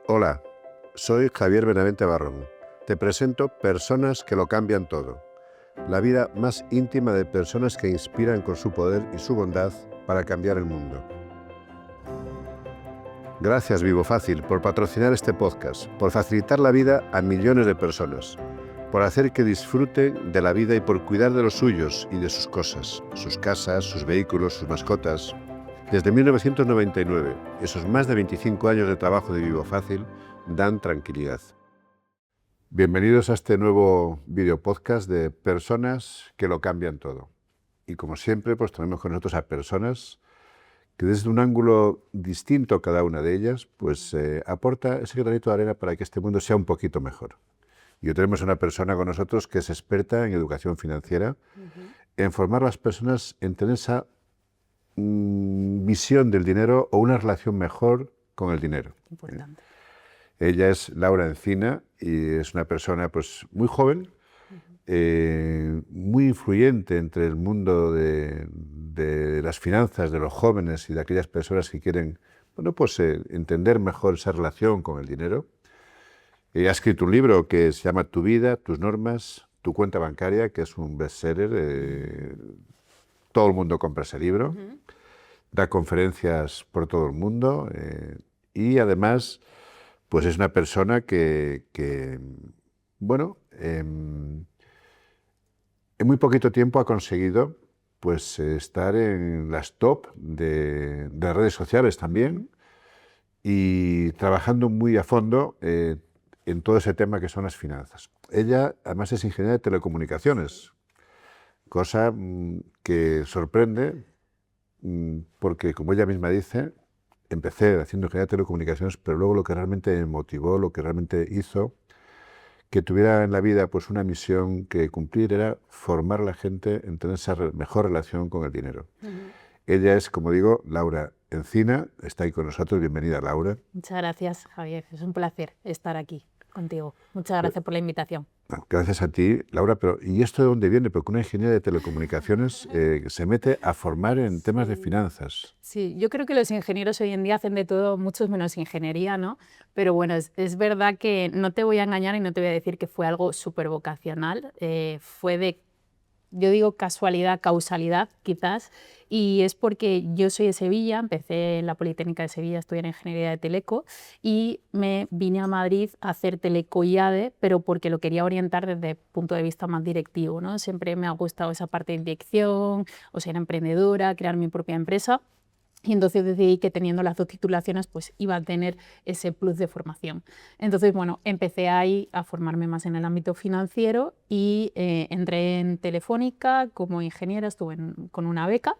Hola, soy Javier Benavente Barrón. Te presento Personas que lo cambian todo. La vida más íntima de personas que inspiran con su poder y su bondad para cambiar el mundo. Gracias Vivo Fácil por patrocinar este podcast, por facilitar la vida a millones de personas, por hacer que disfruten de la vida y por cuidar de los suyos y de sus cosas, sus casas, sus vehículos, sus mascotas. Desde 1999, esos más de 25 años de trabajo de Vivo Fácil dan tranquilidad. Bienvenidos a este nuevo video podcast de Personas que lo cambian todo. Y como siempre, pues tenemos con nosotros a personas que desde un ángulo distinto cada una de ellas, pues aporta ese granito de arena para que este mundo sea un poquito mejor. Y hoy tenemos una persona con nosotros que es experta en educación financiera, en formar a las personas en tener esa visión del dinero o una relación mejor con el dinero. Importante. Ella es Laura Encina y es una persona pues muy joven, muy influyente entre el mundo de las finanzas, de los jóvenes y de aquellas personas que quieren entender mejor esa relación con el dinero. Ella ha escrito un libro que se llama Tu vida, tus normas, tu cuenta bancaria, que es un bestseller. Todo el mundo compra ese libro. Da conferencias por todo el mundo y además pues es una persona que en muy poquito tiempo ha conseguido pues estar en las top de redes sociales también y trabajando muy a fondo en todo ese tema que son las finanzas. Ella además es ingeniera de telecomunicaciones, cosa que sorprende porque, como ella misma dice, empecé haciendo ingeniería de telecomunicaciones, pero luego lo que realmente me motivó, lo que realmente hizo que tuviera en la vida pues una misión que cumplir era formar a la gente en tener esa mejor relación con el dinero. Ella es, como digo, Laura Encina, está ahí con nosotros. Bienvenida, Laura. Muchas gracias, Javier. Es un placer estar aquí contigo. Muchas gracias por la invitación. Gracias a ti, Laura. Pero ¿y esto de dónde viene? Porque una ingeniera de telecomunicaciones se mete a formar en temas de finanzas. Sí, yo creo que los ingenieros hoy en día hacen de todo, muchos menos ingeniería, ¿no? Pero bueno, es verdad que no te voy a engañar y no te voy a decir que fue algo súper vocacional. Fue de, yo digo casualidad, causalidad quizás, y es porque yo soy de Sevilla, empecé en la Politécnica de Sevilla a estudiar Ingeniería de Teleco y me vine a Madrid a hacer Teleco y ADE, pero porque lo quería orientar desde el punto de vista más directivo, ¿no? Siempre me ha gustado esa parte de dirección, o ser emprendedora, crear mi propia empresa. Y entonces decidí que teniendo las dos titulaciones pues iba a tener ese plus de formación. Entonces, bueno, empecé ahí a formarme más en el ámbito financiero y entré en Telefónica como ingeniera, estuve con una beca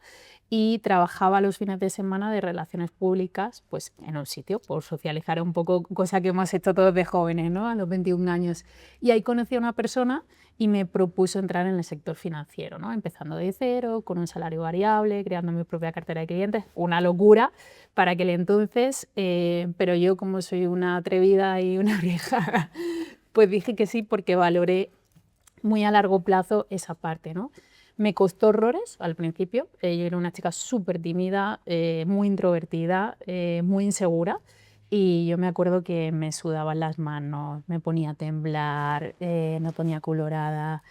y trabajaba los fines de semana de relaciones públicas pues en un sitio por socializar un poco, cosa que hemos hecho todos de jóvenes, ¿no? A los 21 años. Y ahí conocí a una persona y me propuso entrar en el sector financiero, ¿no? Empezando de cero, con un salario variable, creando mi propia cartera de clientes, una locura para aquel entonces, pero yo como soy una atrevida y una vieja, pues dije que sí porque valoré muy a largo plazo esa parte, ¿no? Me costó horrores al principio, yo era una chica súper tímida, muy introvertida, muy insegura. Y yo me acuerdo que me sudaban las manos, me ponía a temblar, me ponía colorada,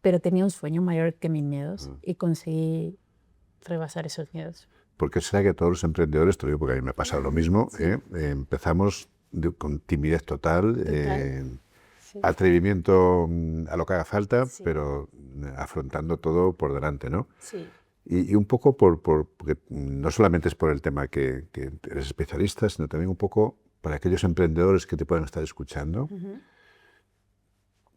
pero tenía un sueño mayor que mis miedos y conseguí rebasar esos miedos. Porque será que todos los emprendedores, te lo digo porque a mí me ha pasado lo mismo, Sí. empezamos con timidez total, Sí. atrevimiento a lo que haga falta, Sí. pero afrontando todo por delante, ¿no? Sí. Y un poco porque no solamente es por el tema que eres especialista, sino también un poco para aquellos emprendedores que te puedan estar escuchando.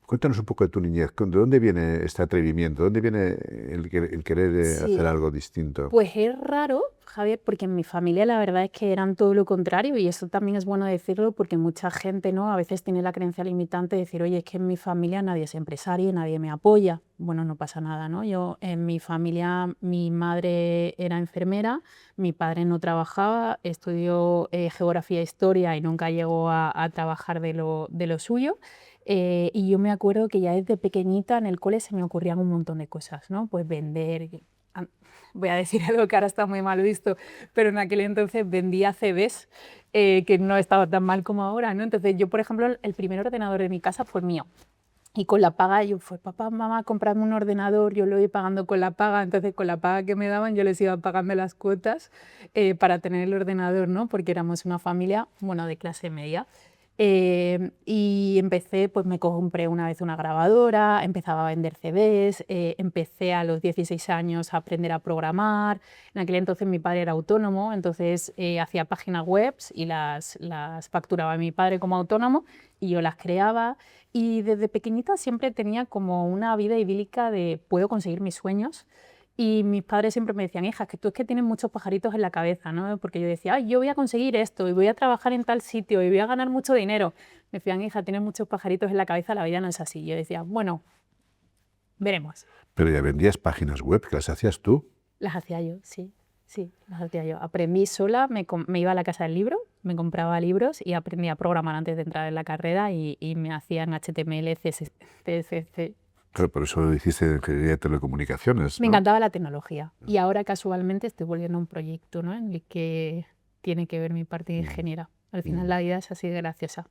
Cuéntanos un poco de tu niñez. ¿De dónde viene este atrevimiento? ¿De dónde viene el querer Sí. hacer algo distinto? Pues es raro, Javier, porque en mi familia la verdad es que eran todo lo contrario y eso también es bueno decirlo porque mucha gente, ¿no? A veces tiene la creencia limitante de decir, oye, es que en mi familia nadie es empresario y nadie me apoya. Bueno, no pasa nada, ¿no? Yo en mi familia, mi madre era enfermera, mi padre no trabajaba, estudió geografía e historia y nunca llegó a trabajar de lo suyo. Y yo me acuerdo que ya desde pequeñita en el cole se me ocurrían un montón de cosas, ¿no? Pues vender, voy a decir algo que ahora está muy mal visto, pero en aquel entonces vendía CDs, que no estaba tan mal como ahora, ¿no? Entonces yo, por ejemplo, el primer ordenador de mi casa fue mío. Y con la paga yo fue, papá, mamá, comprarme un ordenador, yo lo iba pagando con la paga, entonces con la paga que me daban yo les iba pagando las cuotas para tener el ordenador, ¿no? Porque éramos una familia, bueno, de clase media. Y empecé, pues me compré una vez una grabadora, empezaba a vender CDs, empecé a los 16 años a aprender a programar. En aquel entonces mi padre era autónomo, entonces hacía páginas web y las facturaba mi padre como autónomo y yo las creaba. Y desde pequeñita siempre tenía como una vida idílica de puedo conseguir mis sueños. Y mis padres siempre me decían, hija, que tú es que tienes muchos pajaritos en la cabeza, ¿no? Porque yo decía, ay, yo voy a conseguir esto y voy a trabajar en tal sitio y voy a ganar mucho dinero. Me decían, hija, tienes muchos pajaritos en la cabeza, la vida no es así. Yo decía, bueno, veremos. Pero ya vendías páginas web, que las hacías tú. Las hacía yo, sí, sí, las hacía yo. Aprendí sola, me iba a la casa del libro, me compraba libros y aprendí a programar antes de entrar en la carrera y me hacían HTML, CSS. Pero por eso hiciste ingeniería de telecomunicaciones, Me ¿no? encantaba la tecnología y ahora casualmente estoy volviendo a un proyecto, ¿no? En el que tiene que ver mi parte de ingeniera. Al final la vida es así de graciosa.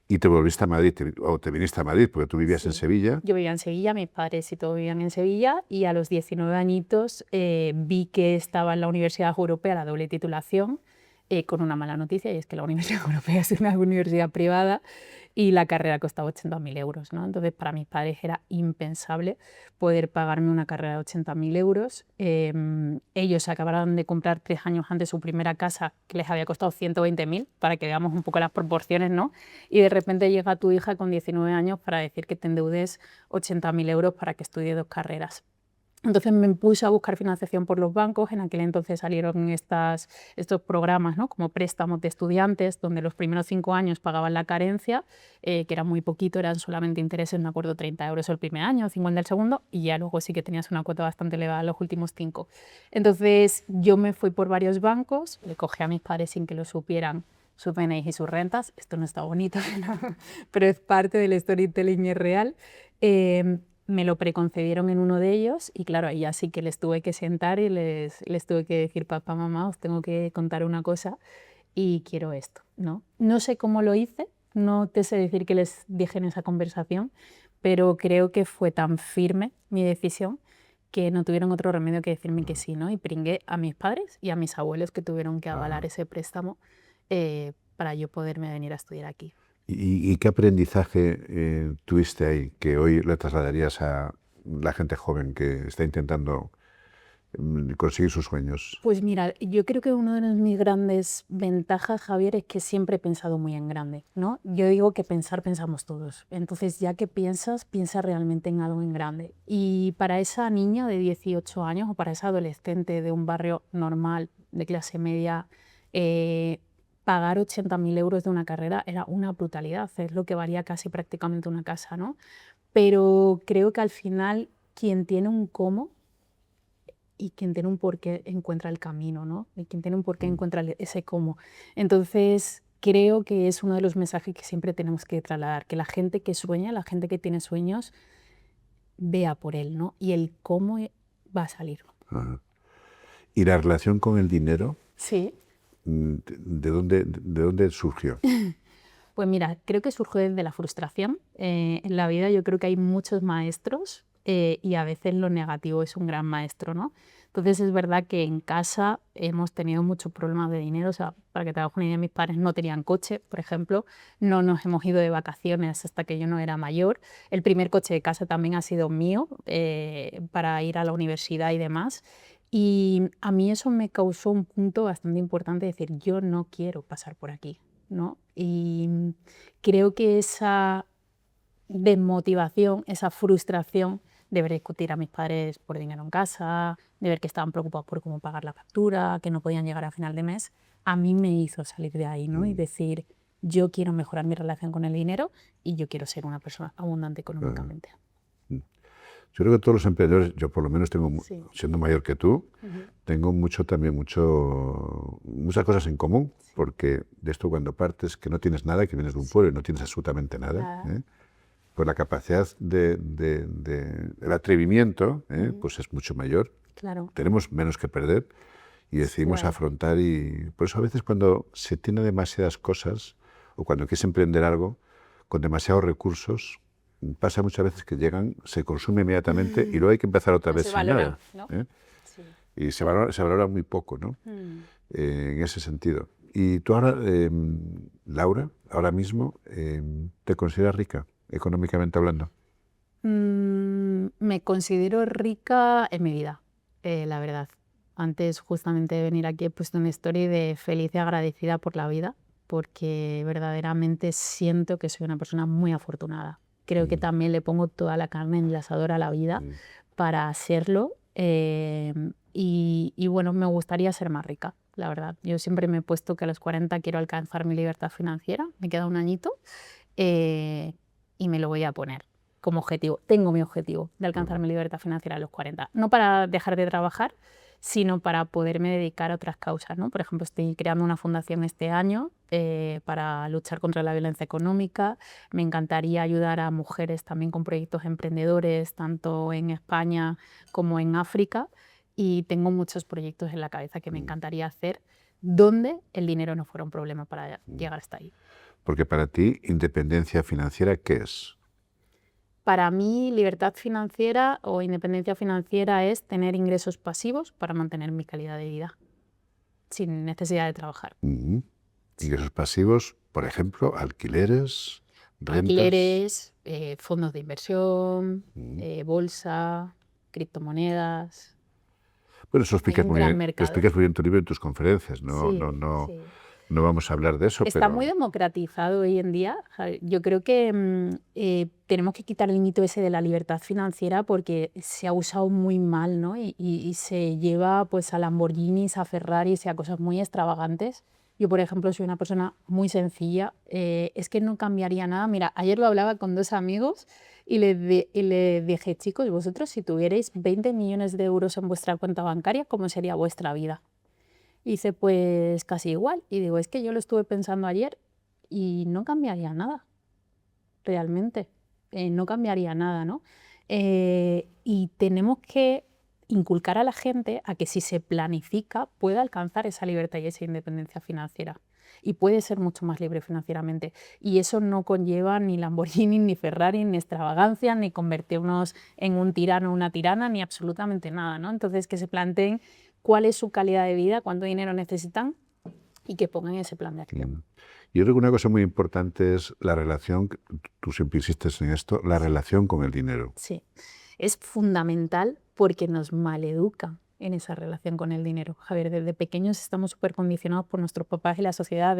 Y te volviste a Madrid, o te viniste a Madrid, porque tú vivías en Sí. Sevilla. Yo vivía en Sevilla, mis padres y todos vivían en Sevilla y a los 19 añitos vi que estaba en la Universidad Europea la doble titulación con una mala noticia y es que la Universidad Europea es una universidad privada y la carrera costaba 80.000 euros, ¿no? Entonces para mis padres era impensable poder pagarme una carrera de 80.000 euros. Ellos acabaron de comprar 3 años antes su primera casa que les había costado 120.000, para que veamos un poco las proporciones, ¿no? Y de repente llega tu hija con 19 años para decir que te endeudes 80.000 euros para que estudie 2 carreras. Entonces me puse a buscar financiación por los bancos. En aquel entonces salieron estos programas, ¿no? Como préstamos de estudiantes, donde los primeros 5 años pagaban la carencia, que era muy poquito, eran solamente intereses, no me acuerdo, 30 euros el primer año, 50 el segundo, y ya luego sí que tenías una cuota bastante elevada los últimos 5. Entonces yo me fui por varios bancos, le cogí a mis padres sin que lo supieran sus PNIs y sus rentas. Esto no está bonito, pero es parte del storytelling y es real. Me lo preconcedieron en uno de ellos y claro, ahí ya sí que les tuve que sentar y les tuve que decir, papá, mamá, os tengo que contar una cosa y quiero esto, ¿no? No sé cómo lo hice, no te sé decir qué les dije en esa conversación, pero creo que fue tan firme mi decisión que no tuvieron otro remedio que decirme que sí, ¿no? Y pringué a mis padres y a mis abuelos que tuvieron que avalar ese préstamo para yo poderme venir a estudiar aquí. ¿Y qué aprendizaje tuviste ahí que hoy le trasladarías a la gente joven que está intentando conseguir sus sueños? Pues mira, yo creo que una de mis grandes ventajas, Javier, es que siempre he pensado muy en grande, ¿no? Yo digo que pensamos todos. Entonces, ya que piensa realmente en algo en grande. Y para esa niña de 18 años o para esa adolescente de un barrio normal, de clase media, pagar 80.000 euros de una carrera era una brutalidad, es lo que valía casi prácticamente una casa, ¿no? Pero creo que al final quien tiene un cómo y quien tiene un porqué encuentra el camino, ¿no? Y quien tiene un porqué encuentra ese cómo. Entonces, creo que es uno de los mensajes que siempre tenemos que trasladar, que la gente que sueña, la gente que tiene sueños, vea por él, ¿no? Y el cómo va a salir. Ajá. ¿Y la relación con el dinero? Sí. ¿De dónde surgió? Pues mira, creo que surgió desde la frustración. En la vida yo creo que hay muchos maestros y a veces lo negativo es un gran maestro, ¿no? Entonces es verdad que en casa hemos tenido muchos problemas de dinero. O sea, para que te hagas una idea, mis padres no tenían coche, por ejemplo. No nos hemos ido de vacaciones hasta que yo no era mayor. El primer coche de casa también ha sido mío para ir a la universidad y demás. Y a mí eso me causó un punto bastante importante de decir, yo no quiero pasar por aquí, ¿no? Y creo que esa desmotivación, esa frustración de ver discutir a mis padres por dinero en casa, de ver que estaban preocupados por cómo pagar la factura, que no podían llegar a final de mes, a mí me hizo salir de ahí, ¿no? Y decir, yo quiero mejorar mi relación con el dinero y yo quiero ser una persona abundante económicamente. Yo creo que todos los emprendedores, yo por lo menos tengo, Sí. siendo mayor que tú, tengo muchas cosas en común, porque de esto cuando partes, que no tienes nada, que vienes de un pueblo y no tienes absolutamente nada, pues la capacidad el atrevimiento, pues es mucho mayor. Claro. Tenemos menos que perder y decidimos Claro. afrontar, y por eso a veces cuando se tiene demasiadas cosas o cuando quieres emprender algo con demasiados recursos, pasa muchas veces que llegan, se consume inmediatamente y luego hay que empezar otra No vez se sin valoran, nada. ¿no? ¿Eh? Sí. Y se valora muy poco, ¿no? En ese sentido. Y tú ahora, Laura, ahora mismo, ¿te consideras rica, económicamente hablando? Me considero rica en mi vida, la verdad. Antes justamente de venir aquí he puesto una story de feliz y agradecida por la vida, porque verdaderamente siento que soy una persona muy afortunada. Creo que también le pongo toda la carne en el asador a la vida Mm. para serlo. Y bueno, me gustaría ser más rica, la verdad. Yo siempre me he puesto que a los 40 quiero alcanzar mi libertad financiera, me queda un añito, y me lo voy a poner como objetivo. Tengo mi objetivo de alcanzar mi libertad financiera a los 40. No para dejar de trabajar, sino para poderme dedicar a otras causas, ¿no? Por ejemplo, estoy creando una fundación este año para luchar contra la violencia económica. Me encantaría ayudar a mujeres también con proyectos emprendedores, tanto en España como en África. Y tengo muchos proyectos en la cabeza que me encantaría hacer donde el dinero no fuera un problema para llegar hasta ahí. Porque para ti, independencia financiera, ¿qué es? Para mí, libertad financiera o independencia financiera es tener ingresos pasivos para mantener mi calidad de vida, sin necesidad de trabajar. Ingresos pasivos, por ejemplo, alquileres, rentas. Alquileres, fondos de inversión, bolsa, criptomonedas. Bueno, eso Hay un gran lo mercado. explicas muy bien en tu libro y en tus conferencias. No, Sí, no, no, sí. no vamos a hablar de eso, Está pero muy democratizado hoy en día. Yo creo que tenemos que quitar el mito ese de la libertad financiera porque se ha usado muy mal, ¿no? Y se lleva pues a Lamborghinis, a Ferraris y a cosas muy extravagantes. Yo, por ejemplo, soy una persona muy sencilla. Es que no cambiaría nada. Mira, ayer lo hablaba con dos amigos y le dije, chicos, vosotros si tuvierais 20 millones de euros en vuestra cuenta bancaria, ¿cómo sería vuestra vida? Y dice, pues casi igual. Y digo, es que yo lo estuve pensando ayer y no cambiaría nada, realmente. No cambiaría nada, ¿no? Y tenemos que inculcar a la gente a que si se planifica puede alcanzar esa libertad y esa independencia financiera. Y puede ser mucho más libre financieramente. Y eso no conlleva ni Lamborghini, ni Ferrari, ni extravagancia, ni convertirnos en un tirano o una tirana, ni absolutamente nada, ¿no? Entonces, que se planteen cuál es su calidad de vida, cuánto dinero necesitan y que pongan ese plan de acción. Yo creo que una cosa muy importante es la relación, tú siempre insistes en esto, la relación con el dinero. Sí, es fundamental porque nos maleduca en esa relación con el dinero. Javier, desde pequeños estamos súper condicionados por nuestros papás y la sociedad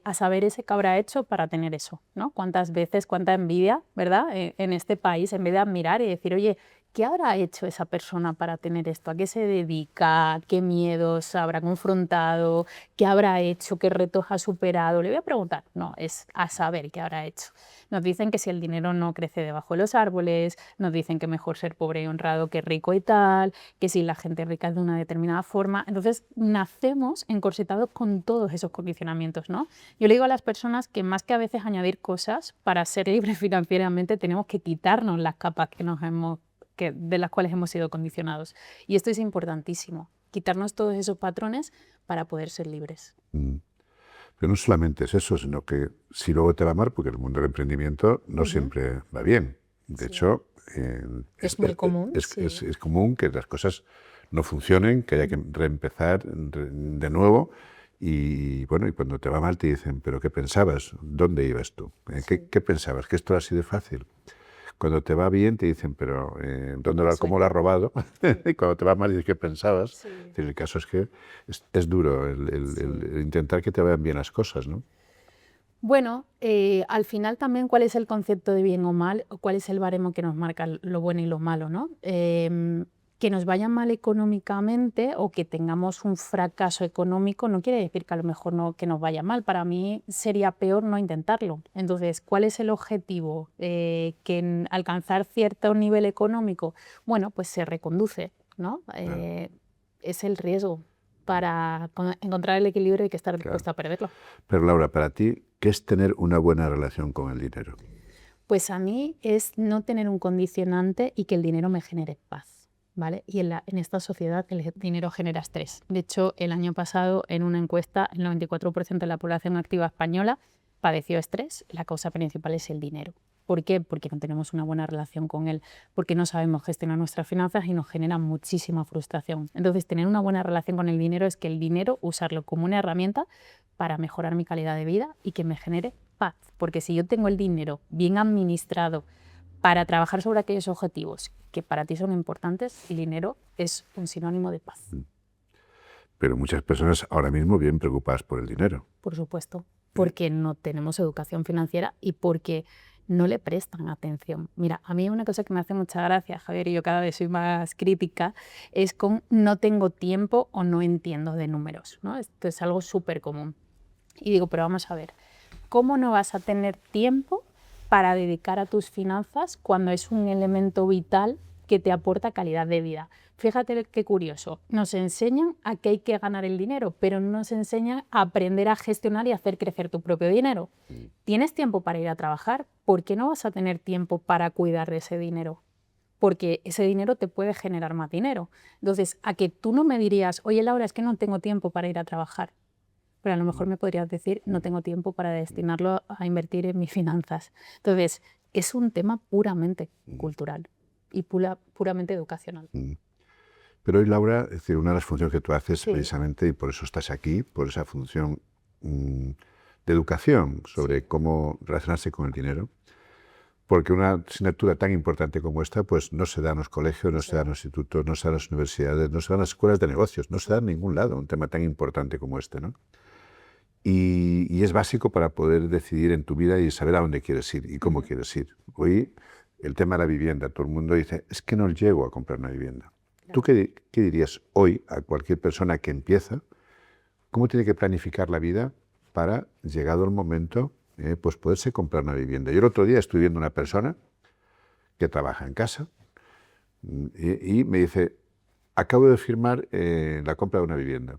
a saber ese que habrá hecho para tener eso, ¿no? Cuántas veces, cuánta envidia, ¿verdad? En este país, en vez de admirar y decir, oye, ¿qué habrá hecho esa persona para tener esto? ¿A qué se dedica? ¿Qué miedos habrá confrontado? ¿Qué habrá hecho? ¿Qué retos ha superado? Le voy a preguntar. No, es a saber qué habrá hecho. Nos dicen que si el dinero no crece debajo de los árboles, nos dicen que mejor ser pobre y honrado que rico y tal, que si la gente rica es de una determinada forma. Entonces, nacemos encorsetados con todos esos condicionamientos, ¿no? Yo le digo a las personas que más que a veces añadir cosas, para ser libres financieramente tenemos que quitarnos las capas de las cuales hemos sido condicionados. Y esto es importantísimo, quitarnos todos esos patrones para poder ser libres. Pero no solamente es eso, sino que si luego te va mal, porque el mundo del emprendimiento no siempre va bien. De hecho, Es muy común, sí. es común que las cosas no funcionen, que haya que reempezar de nuevo. Y bueno, y cuando te va mal te dicen, ¿pero qué pensabas? ¿Dónde ibas tú? ¿Qué pensabas? ¿Que esto era así de fácil? Cuando te va bien te dicen, pero ¿cómo lo has robado? Y cuando te va mal dices, ¿qué pensabas? Sí. El caso es que es duro el intentar que te vayan bien las cosas, ¿no? Bueno, al final también cuál es el concepto de bien o mal, o cuál es el baremo que nos marca lo bueno y lo malo, ¿no? Que nos vaya mal económicamente o que tengamos un fracaso económico no quiere decir que a lo mejor no que nos vaya mal. Para mí sería peor no intentarlo. Entonces, ¿cuál es el objetivo? Que alcanzar cierto nivel económico, bueno, pues se reconduce, ¿no? Es el riesgo para encontrar el equilibrio y que estar dispuesto a perderlo. Pero Laura, para ti, ¿qué es tener una buena relación con el dinero? Pues a mí es no tener un condicionante y que el dinero me genere paz. ¿vale? Y en esta sociedad el dinero genera estrés. De hecho, el año pasado, en una encuesta, el 94% de la población activa española padeció estrés. La causa principal es el dinero. ¿Por qué? Porque no tenemos una buena relación con él, porque no sabemos gestionar nuestras finanzas y nos genera muchísima frustración. Entonces, tener una buena relación con el dinero es que el dinero, usarlo como una herramienta para mejorar mi calidad de vida y que me genere paz. Porque si yo tengo el dinero bien administrado para trabajar sobre aquellos objetivos que para ti son importantes, el dinero es un sinónimo de paz. Pero muchas personas ahora mismo viven preocupadas por el dinero. Por supuesto, porque no tenemos educación financiera y porque no le prestan atención. Mira, a mí una cosa que me hace mucha gracia, Javier, y yo cada vez soy más crítica, es con no tengo tiempo o no entiendo de números, ¿no? Esto es algo súper común. Y digo, pero vamos a ver, ¿cómo no vas a tener tiempo para dedicar a tus finanzas cuando es un elemento vital que te aporta calidad de vida? Fíjate qué curioso, nos enseñan a que hay que ganar el dinero, pero no nos enseñan a aprender a gestionar y hacer crecer tu propio dinero. ¿Tienes tiempo para ir a trabajar? ¿Por qué no vas a tener tiempo para cuidar de ese dinero? Porque ese dinero te puede generar más dinero. Entonces, a que tú no me dirías, oye Laura, es que no tengo tiempo para ir a trabajar. Pero a lo mejor me podrías decir, no tengo tiempo para destinarlo a invertir en mis finanzas. Entonces, es un tema puramente cultural y puramente educacional. Pero hoy, Laura, es decir, una de las funciones que tú haces Sí. precisamente, y por eso estás aquí, por esa función de educación sobre cómo relacionarse con el dinero, porque una asignatura tan importante como esta, pues no se da en los colegios, no se da en los institutos, no se da en las universidades, no se da en las escuelas de negocios, no se da en ningún lado, un tema tan importante como este, ¿no? Y es básico para poder decidir en tu vida y saber a dónde quieres ir y cómo quieres ir. Hoy, el tema de la vivienda, todo el mundo dice, es que no llego a comprar una vivienda. ¿Tú qué dirías hoy a cualquier persona que empieza? ¿Cómo tiene que planificar la vida para, llegado el momento, pues poderse comprar una vivienda? Yo el otro día estuve viendo una persona que trabaja en casa y me dice, acabo de firmar la compra de una vivienda.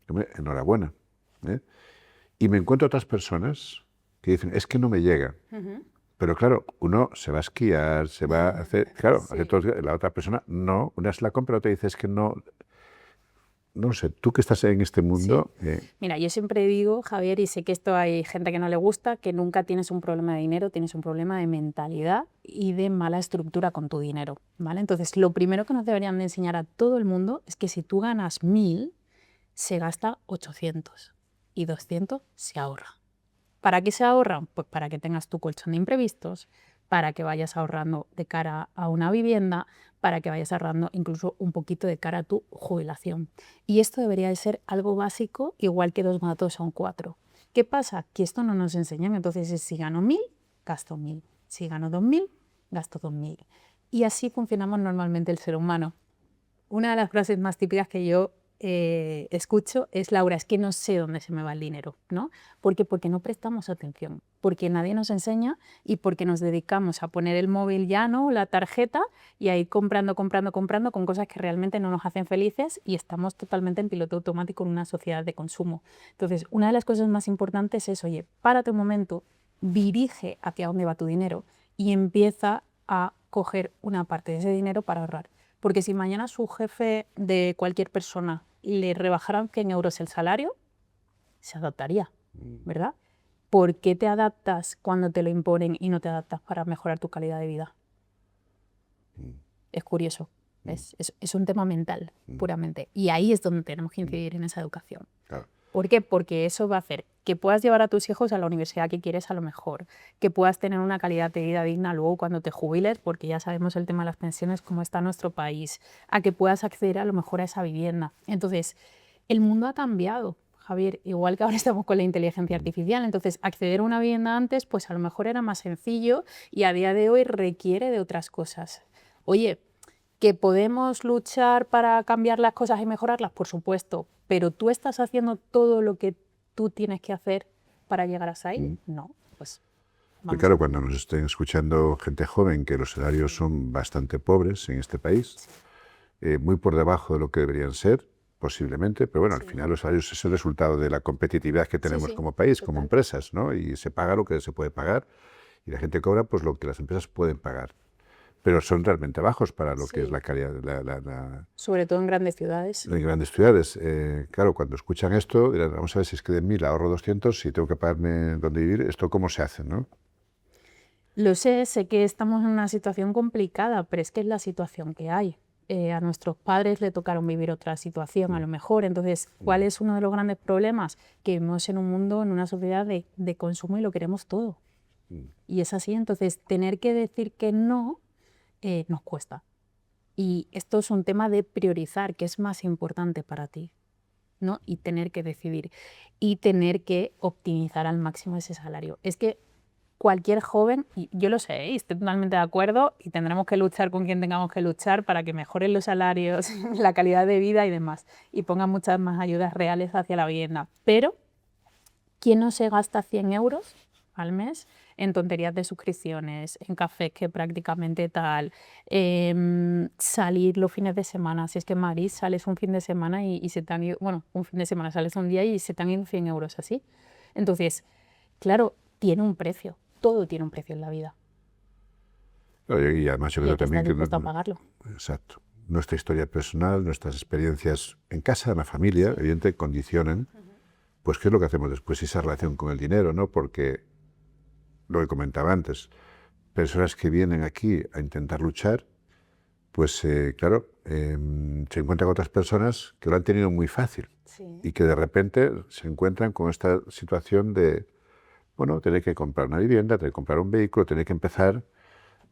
Hombre, enhorabuena. Y me encuentro otras personas que dicen, es que no me llega. Pero claro, uno se va a esquiar, se va a hacer... Claro, Sí. hace todo, la otra persona no. Una se la compra, la otra dice, es que no... No sé, tú que estás en este mundo... Mira, yo siempre digo, Javier, y sé que esto hay gente que no le gusta, que nunca tienes un problema de dinero, tienes un problema de mentalidad y de mala estructura con tu dinero, ¿vale? Entonces, lo primero que nos deberían de enseñar a todo el mundo es que si tú ganas 1.000, se gasta 800 y 200 se ahorra. ¿Para qué se ahorran? Pues para que tengas tu colchón de imprevistos, para que vayas ahorrando de cara a una vivienda, para que vayas ahorrando incluso un poquito de cara a tu jubilación. Y esto debería de ser algo básico, igual que 2 más 2 son 4. ¿Qué pasa? Que esto no nos enseñan. Entonces, si gano 1.000, gasto 1.000. Si gano 2.000, gasto 2.000. Y así funcionamos normalmente el ser humano. Una de las frases más típicas que yo escucho es, Laura, es que no sé dónde se me va el dinero, ¿no? ¿Por qué? Porque no prestamos atención, porque nadie nos enseña y porque nos dedicamos a poner el móvil ya, ¿no? La tarjeta y a ir comprando con cosas que realmente no nos hacen felices y estamos totalmente en piloto automático en una sociedad de consumo. Entonces, una de las cosas más importantes es, oye, párate un momento, dirige hacia dónde va tu dinero y empieza a coger una parte de ese dinero para ahorrar. Porque si mañana su jefe de cualquier persona le rebajaran 100 euros el salario, se adaptaría, ¿verdad? ¿Por qué te adaptas cuando te lo imponen y no te adaptas para mejorar tu calidad de vida? Es curioso, es un tema mental, puramente. Y ahí es donde tenemos que incidir en esa educación. Claro. ¿Por qué? Porque eso va a hacer que puedas llevar a tus hijos a la universidad que quieres a lo mejor, que puedas tener una calidad de vida digna luego cuando te jubiles, porque ya sabemos el tema de las pensiones, cómo está nuestro país, a que puedas acceder a lo mejor a esa vivienda. Entonces, el mundo ha cambiado, Javier, igual que ahora estamos con la inteligencia artificial, entonces acceder a una vivienda antes, pues a lo mejor era más sencillo y a día de hoy requiere de otras cosas. Oye, ¿que podemos luchar para cambiar las cosas y mejorarlas? Por supuesto, pero ¿tú estás haciendo todo lo que tú tienes que hacer para llegar hasta ahí? No, pues Porque claro, cuando nos estén escuchando gente joven, que los salarios son bastante pobres en este país, muy por debajo de lo que deberían ser, posiblemente, pero bueno, al final los salarios es el resultado de la competitividad que tenemos como país, como empresas, ¿no? Y se paga lo que se puede pagar y la gente cobra pues lo que las empresas pueden pagar. pero son realmente bajos para lo que es Sí. la calidad, Sobre todo en grandes ciudades. en grandes ciudades. Claro, cuando escuchan esto, dirán, vamos a ver si es que de 1.000 ahorro 200 y tengo que pagarme dónde vivir, ¿esto cómo se hace, no? Lo sé que estamos en una situación complicada, pero es que es la situación que hay. A nuestros padres le tocaron vivir otra situación, a lo mejor. Entonces, ¿cuál es uno de los grandes problemas? Que vivimos en un mundo, en una sociedad de consumo y lo queremos todo. Y es así, entonces tener que decir que no nos cuesta. Y esto es un tema de priorizar, qué es más importante para ti, ¿no? Y tener que decidir y tener que optimizar al máximo ese salario. Es que cualquier joven, y yo lo sé, y estoy totalmente de acuerdo, y tendremos que luchar con quien tengamos que luchar para que mejoren los salarios, la calidad de vida y demás, y pongan muchas más ayudas reales hacia la vivienda. Pero, ¿quién no se gasta 100 euros al mes en tonterías de suscripciones, en cafés que prácticamente tal, salir los fines de semana? Si es que en Madrid sales un fin de semana y se te han ido, bueno, un fin de semana sales un día y se te han ido 100 euros así. Entonces, claro, tiene un precio, todo tiene un precio en la vida Y además yo y creo hay que también estar que... dispuesto a pagarlo. Exacto. Nuestra historia personal, nuestras experiencias en casa, en la familia, evidentemente condicionan, pues qué es lo que hacemos después, esa relación con el dinero, ¿no? Porque, lo que comentaba antes, personas que vienen aquí a intentar luchar, pues claro, se encuentran con otras personas que lo han tenido muy fácil y que de repente se encuentran con esta situación de, bueno, tener que comprar una vivienda, tener que comprar un vehículo, tener que empezar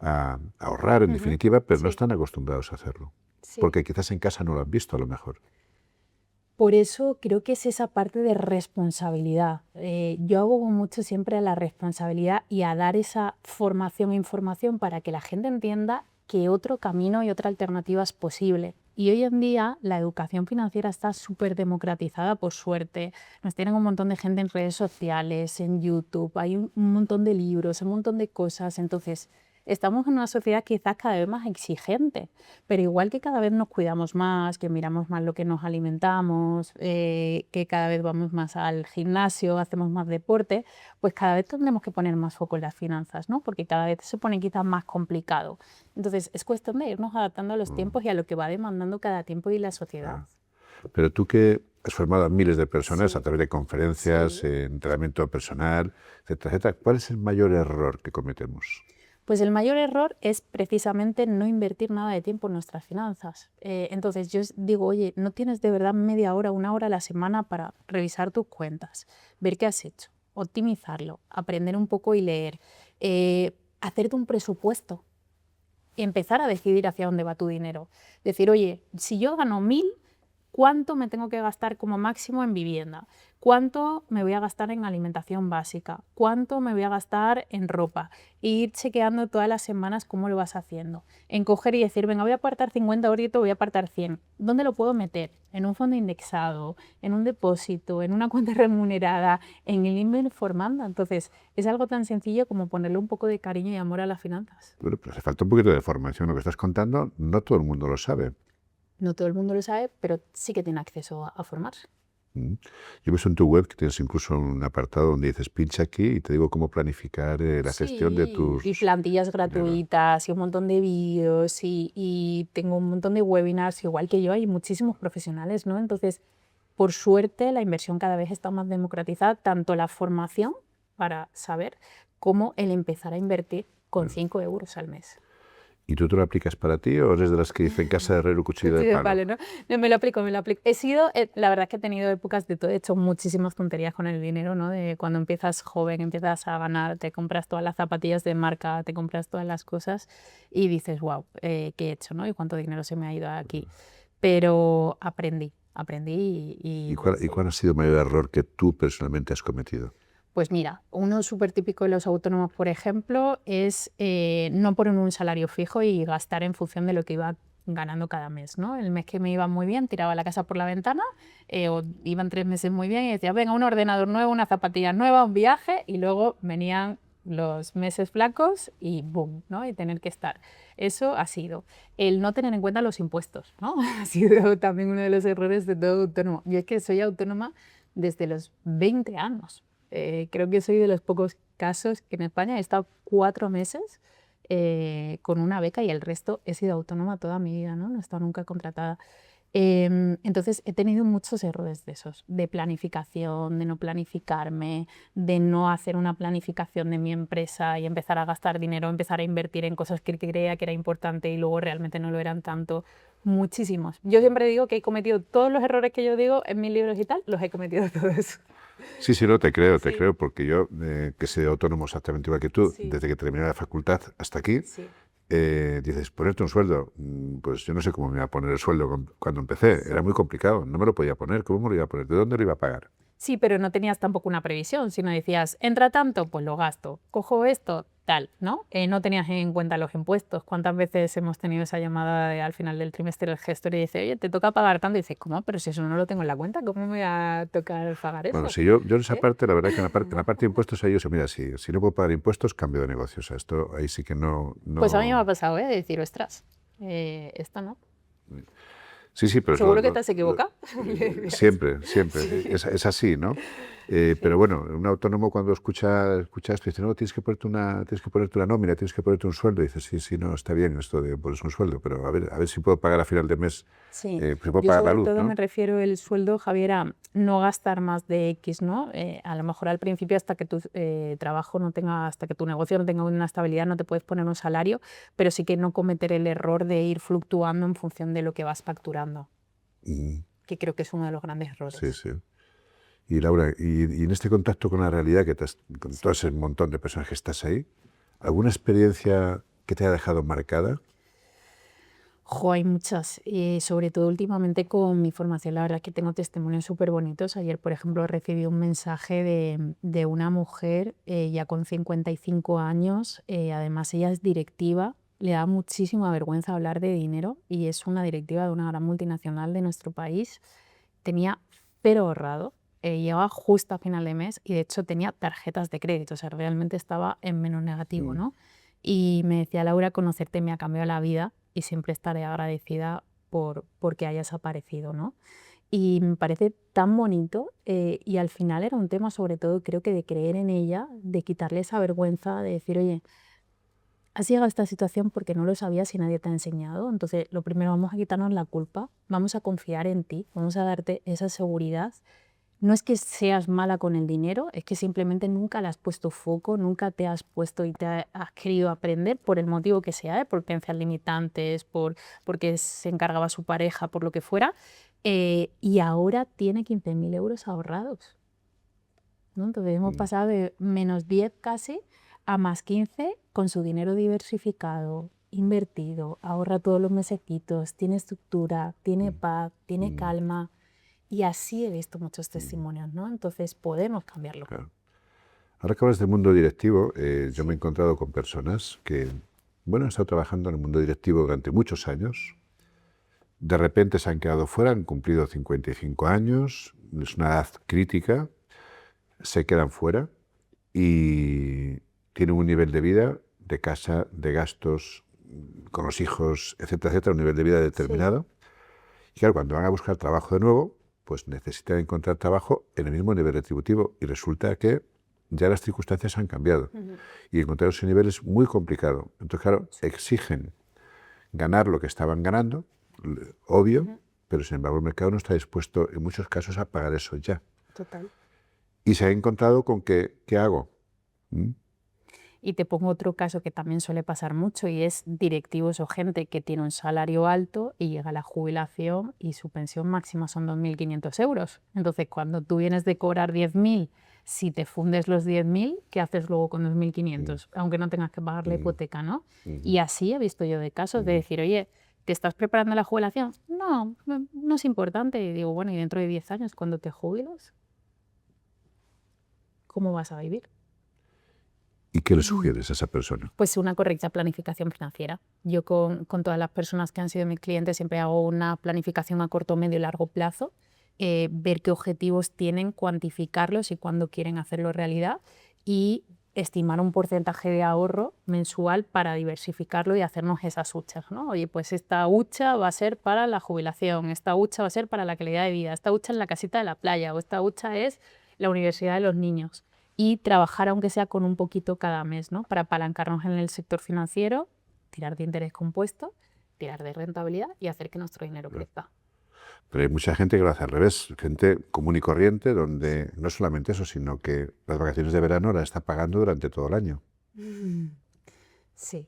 a ahorrar en definitiva, pero no Sí, están acostumbrados a hacerlo, sí. porque quizás en casa no lo han visto a lo mejor. Por eso creo que es esa parte de responsabilidad. Yo abogo mucho siempre a la responsabilidad y a dar esa formación e información para que la gente entienda que otro camino y otra alternativa es posible. Y hoy en día la educación financiera está súper democratizada, por suerte. Nos tienen un montón de gente en redes sociales, en YouTube, hay un montón de libros, un montón de cosas. Entonces, estamos en una sociedad quizás cada vez más exigente. Pero igual que cada vez nos cuidamos más, que miramos más lo que nos alimentamos, que cada vez vamos más al gimnasio, hacemos más deporte, pues cada vez tendremos que poner más foco en las finanzas, ¿no? Porque cada vez se pone quizás más complicado. Entonces, es cuestión de irnos adaptando a los tiempos y a lo que va demandando cada tiempo y la sociedad. Pero tú que has formado a miles de personas a Sí, través de conferencias, sí. entrenamiento personal, etcétera, etcétera, ¿cuál es el mayor error que cometemos? Pues el mayor error es precisamente no invertir nada de tiempo en nuestras finanzas. Entonces yo digo, oye, ¿no tienes de verdad media hora, una hora a la semana para revisar tus cuentas, ver qué has hecho, optimizarlo, aprender un poco y leer, hacerte un presupuesto y empezar a decidir hacia dónde va tu dinero? Decir, oye, si yo gano 1000, ¿cuánto me tengo que gastar como máximo en vivienda? ¿Cuánto me voy a gastar en alimentación básica? ¿Cuánto me voy a gastar en ropa? E ir chequeando todas las semanas cómo lo vas haciendo. En coger y decir, venga, voy a apartar 50 euritos, voy a apartar 100. ¿Dónde lo puedo meter? En un fondo indexado, en un depósito, en una cuenta remunerada, en el email formanda. Entonces, es algo tan sencillo como ponerle un poco de cariño y amor a las finanzas. Bueno, pues hace falta un poquito de formación. Lo que estás contando, no todo el mundo lo sabe. No todo el mundo lo sabe, pero sí que tiene acceso a formarse. Mm. Yo he visto en tu web que tienes incluso un apartado donde dices pincha aquí y te digo cómo planificar la gestión de Sí, tus y plantillas dinero. gratuitas y un montón de vídeos y tengo un montón de webinars, igual que yo, hay muchísimos profesionales, ¿no? Entonces, por suerte, la inversión cada vez está más democratizada, tanto la formación para saber como el empezar a invertir con 5 euros al mes. ¿Y tú te lo aplicas para ti o eres de las que dicen casa de herrero cuchillo de Cuchillo de palo? palo, ¿no? No, me lo aplico, me lo aplico. He sido, la verdad es que he tenido épocas de todo, he hecho muchísimas tonterías con el dinero, ¿no? De cuando empiezas joven, empiezas a ganar, te compras todas las zapatillas de marca, te compras todas las cosas y dices, wow, ¿qué he hecho, no? Y cuánto dinero se me ha ido aquí. Pero aprendí ¿Y cuál ha sido el mayor error que tú personalmente has cometido? pues mira, uno súper típico de los autónomos, por ejemplo, es no poner un salario fijo y gastar en función de lo que iba ganando cada mes, ¿no? El mes que me iba muy bien, tiraba la casa por la ventana, o iban 3 meses muy bien y decía, venga, un ordenador nuevo, una zapatilla nueva, un viaje, y luego venían los meses flacos y boom, ¿no? Y tener que estar. Eso ha sido. El no tener en cuenta los impuestos, ¿no? Ha sido también uno de los errores de todo autónomo. Yo es que soy autónoma desde los 20 años. Creo que soy de los pocos casos que en España he estado 4 meses con una beca y el resto he sido autónoma toda mi vida, ¿no? No he estado nunca contratada. Entonces he tenido muchos errores de esos, de planificación, de no planificarme, de no hacer una planificación de mi empresa y empezar a gastar dinero, empezar a invertir en cosas que creía que era importante y luego realmente no lo eran tanto. Muchísimos. Yo siempre digo que he cometido todos los errores que yo digo en mis libros y tal, los he cometido todos. Sí, sí, no, te creo, Sí. porque yo, que soy autónomo exactamente igual que tú, Sí. desde que terminé la facultad hasta aquí, Sí. dices, ponerte un sueldo. Pues yo no sé cómo me iba a poner el sueldo cuando empecé. Era muy complicado, no me lo podía poner. ¿Cómo me lo iba a poner? ¿De dónde lo iba a pagar? Sí, pero no tenías tampoco una previsión, sino decías, entra tanto, pues lo gasto, cojo esto, tal, ¿no? No tenías en cuenta los impuestos. ¿Cuántas veces hemos tenido esa llamada al final del trimestre del gestor y dice, oye, te toca pagar tanto? Y dices, ¿cómo? Pero si eso no lo tengo en la cuenta, ¿cómo me va a tocar pagar Bueno, eso? si yo en esa ¿Eh? parte, la verdad que en la parte de impuestos, ahí yo sé, mira, si no puedo pagar impuestos, cambio de negocio. O sea, esto ahí sí que no... Pues a mí me ha no... pasado, ¿eh? De decir, ostras, esto no. Sí, sí, pero ¿Seguro que te has equivocado? siempre, siempre. Sí. Es así, ¿no? Sí. Pero bueno, un autónomo cuando escucha esto dice, no, tienes que ponerte una nómina, tienes que ponerte un sueldo. Y dices, sí, sí, no, está bien esto de ponerse un sueldo, pero a ver si puedo pagar a final de mes, Sí, si puedo yo pagar la sobre luz, todo me ¿no? refiero el sueldo, Javier, a no gastar más de X, ¿no? A lo mejor al principio hasta que tu trabajo no tenga, hasta que tu negocio no tenga una estabilidad, no te puedes poner un salario, pero sí que no cometer el error de ir fluctuando en función de lo que vas facturando, Y, que creo que es uno de los grandes sí, errores. sí. Y Laura, y en este contacto con la realidad, con Sí. todo ese montón de personas que estás ahí, ¿alguna experiencia que te haya dejado marcada? Jo, hay muchas, sobre todo últimamente con mi formación, la verdad es que tengo testimonios súper bonitos. Ayer, por ejemplo, recibí un mensaje de una mujer ya con 55 años, además ella es directiva, le da muchísima vergüenza hablar de dinero y es una directiva de una gran multinacional de nuestro país. Tenía cero ahorrado, llegaba justo a final de mes y de hecho tenía tarjetas de crédito, o sea, realmente estaba en menos negativo, Mm, ¿no? Y me decía, Laura, conocerte me ha cambiado la vida y siempre estaré agradecida porque hayas aparecido, ¿no? Y me parece tan bonito y al final era un tema sobre todo creo que de creer en ella, de quitarle esa vergüenza, de decir, oye, has llegado a esta situación porque no lo sabías y nadie te ha enseñado, entonces lo primero vamos a quitarnos la culpa, vamos a confiar en ti, vamos a darte esa seguridad. No es que seas mala con el dinero, es que simplemente nunca le has puesto foco, nunca te has puesto y has querido aprender por el motivo que sea, por creencias limitantes, porque se encargaba su pareja, por lo que fuera, y ahora tiene 15.000 euros ahorrados, ¿no? Entonces hemos mm, pasado de -10 casi a +15 con su dinero diversificado, invertido, ahorra todos los mesecitos, tiene estructura, tiene mm, paz, tiene mm, calma. Y así he visto muchos mm, testimonios, ¿no? Entonces podemos cambiarlo. claro. Ahora que hablas del mundo directivo, yo me he Sí. encontrado con personas que, bueno, han estado trabajando en el mundo directivo durante muchos años. De repente se han quedado fuera, han cumplido 55 años, es una edad crítica, se quedan fuera y tienen un nivel de vida, de casa, de gastos, con los hijos, etcétera, etcétera, un nivel de vida Sí. determinado. Y claro, cuando van a buscar trabajo de nuevo, pues necesitan encontrar trabajo en el mismo nivel retributivo y resulta que ya las circunstancias han cambiado Ujú. y encontrar ese nivel es muy complicado. Entonces, claro, Mucho. exigen ganar lo que estaban ganando, obvio, Ujú. pero sin embargo el mercado no está dispuesto en muchos casos a pagar eso ya. Total. Y se ha encontrado con que, ¿qué hago? ¿Mm? Y te pongo otro caso que también suele pasar mucho y es directivos o gente que tiene un salario alto y llega a la jubilación y su pensión máxima son 2.500 euros. Entonces, cuando tú vienes de cobrar 10.000, si te fundes los 10.000, ¿qué haces luego con Mm, 2.500? Aunque no tengas que pagar la mm, hipoteca, ¿no? mm, Y así he visto yo de casos de mm. decir, oye, ¿te estás preparando la jubilación? No, no es importante. Y digo, bueno, ¿y dentro de 10 años, cuando te jubilas, cómo vas a vivir? ¿Y qué le sugieres a esa persona? Pues una correcta planificación financiera. Yo con todas las personas que han sido mis clientes siempre hago una planificación a corto, medio y largo plazo, ver qué objetivos tienen, cuantificarlos y cuándo quieren hacerlo realidad y estimar un porcentaje de ahorro mensual para diversificarlo y hacernos esas huchas, ¿no? Oye, pues esta hucha va a ser para la jubilación, esta hucha va a ser para la calidad de vida, esta hucha es la casita de la playa o esta hucha es la universidad de los niños. y trabajar aunque sea con un poquito cada mes, ¿no? Para apalancarnos en el sector financiero, tirar de interés compuesto, tirar de rentabilidad y hacer que nuestro dinero crezca. Pero hay mucha gente que lo hace al revés, gente común y corriente, donde no solamente eso, sino que las vacaciones de verano las está pagando durante todo el año. Sí.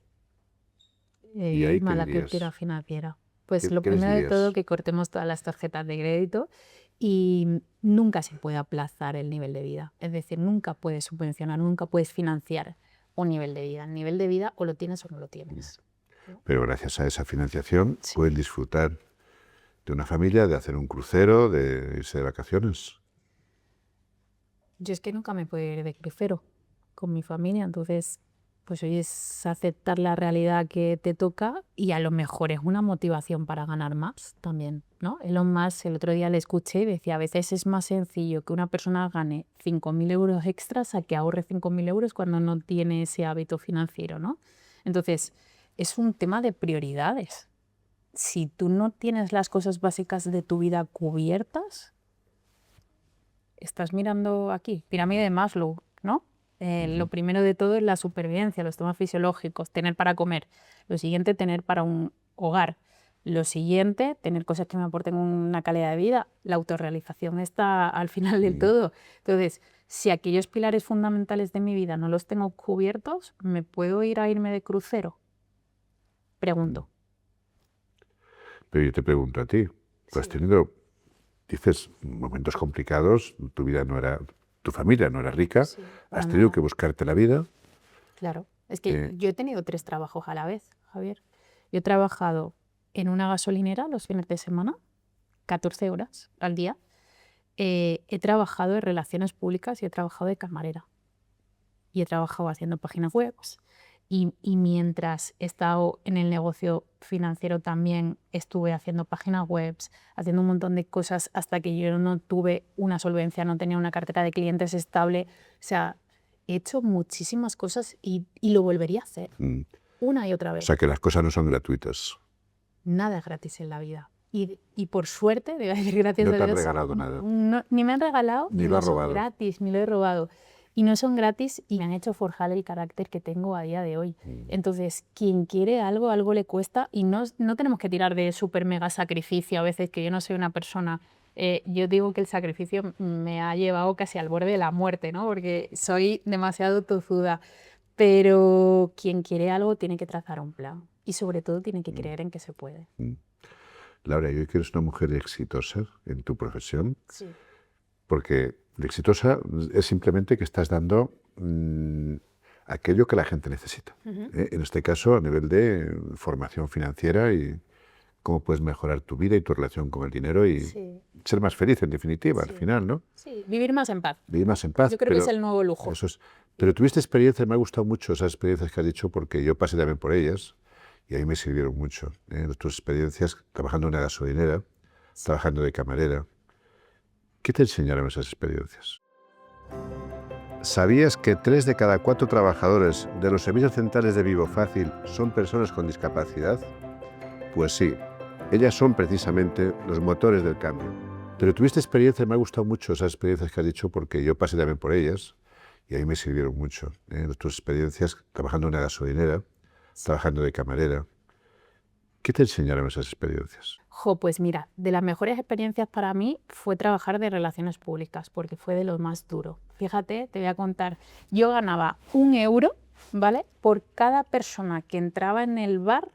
¿Y ahí qué Mala dirías? cultura financiera. Pues lo ¿Qué les primero de dirías? todo, que cortemos todas las tarjetas de crédito y nunca se puede aplazar el nivel de vida. Es decir, nunca puedes subvencionar, nunca puedes financiar un nivel de vida. El nivel de vida o lo tienes o no lo tienes. Pero gracias a esa financiación Sí. pueden disfrutar de una familia, de hacer un crucero, de irse de vacaciones. Yo es que nunca me puedo ir de crucero con mi familia, entonces pues hoy es aceptar la realidad que te toca y a lo mejor es una motivación para ganar más también, ¿no? Elon Musk, el otro día le escuché y decía, a veces es más sencillo que una persona gane 5.000 euros extras a que ahorre 5.000 euros cuando no tiene ese hábito financiero, ¿no? Entonces, es un tema de prioridades. Si tú no tienes las cosas básicas de tu vida cubiertas, estás mirando aquí, pirámide de Maslow, ¿no? Lo primero de todo es la supervivencia, los temas fisiológicos, tener para comer. Lo siguiente, tener para un hogar. Lo siguiente, tener cosas que me aporten una calidad de vida. La autorrealización está al final del todo. Entonces, si aquellos pilares fundamentales de mi vida no los tengo cubiertos, ¿me puedo ir a irme de crucero? Pregunto. Pero yo te pregunto a ti, tú has tenido, dices, momentos complicados, tu vida no era, tu familia no era rica, has tenido que buscarte la vida. Claro, es que yo he tenido 3 trabajos a la vez, Javier. Yo he trabajado en una gasolinera los fines de semana, 14 horas al día. He trabajado en relaciones públicas y he trabajado de camarera. Y he trabajado haciendo páginas web. Y mientras he estado en el negocio financiero también estuve haciendo páginas web, haciendo un montón de cosas hasta que yo no tuve una solvencia, no tenía una cartera de clientes estable. O sea, he hecho muchísimas cosas y lo volvería a hacer una y otra O vez. sea que las cosas no son gratuitas. Nada es gratis en la vida. Y por suerte, debo decir gracias No a te han Dios, regalado nada. ni me han regalado, Ni ni lo has son robado. gratis, ni lo he robado. Y no son gratis y me han hecho forjar el carácter que tengo a día de hoy. Entonces, quien quiere algo, algo le cuesta y no tenemos que tirar de súper mega sacrificio. A veces que yo no soy una persona, yo digo que el sacrificio me ha llevado casi al borde de la muerte, ¿no? Porque soy demasiado tozuda. Pero quien quiere algo tiene que trazar un plan y sobre todo tiene que creer en que se puede. Laura, yo creo que eres una mujer exitosa en tu profesión, Sí. porque exitosa es simplemente que estás dando aquello que la gente necesita. En este caso, a nivel de formación financiera y cómo puedes mejorar tu vida y tu relación con el dinero y ser más feliz, en definitiva, al final, ¿no? Sí, vivir más en paz. Vivir más en paz. Yo creo que es el nuevo lujo. Eso es. Pero tuviste experiencias, me ha gustado mucho esas experiencias que has dicho, porque yo pasé también por ellas y a mí me sirvieron mucho. Tus experiencias trabajando en una gasolinera, trabajando de camarera. ¿Qué te enseñaron esas experiencias? ¿Sabías que 3 de cada 4 trabajadores de los servicios centrales de Vivo Fácil son personas con discapacidad? Pues sí, ellas son precisamente los motores del cambio. Pero tuviste experiencias, me ha gustado mucho esas experiencias que has dicho, porque yo pasé también por ellas y a mí me sirvieron mucho. Tus experiencias trabajando en una gasolinera, trabajando de camarera. ¿Qué te enseñaron esas experiencias? Pues mira, de las mejores experiencias para mí fue trabajar de relaciones públicas, porque fue de lo más duro. Fíjate, te voy a contar, yo ganaba 1 euro, ¿vale? Por cada persona que entraba en el bar,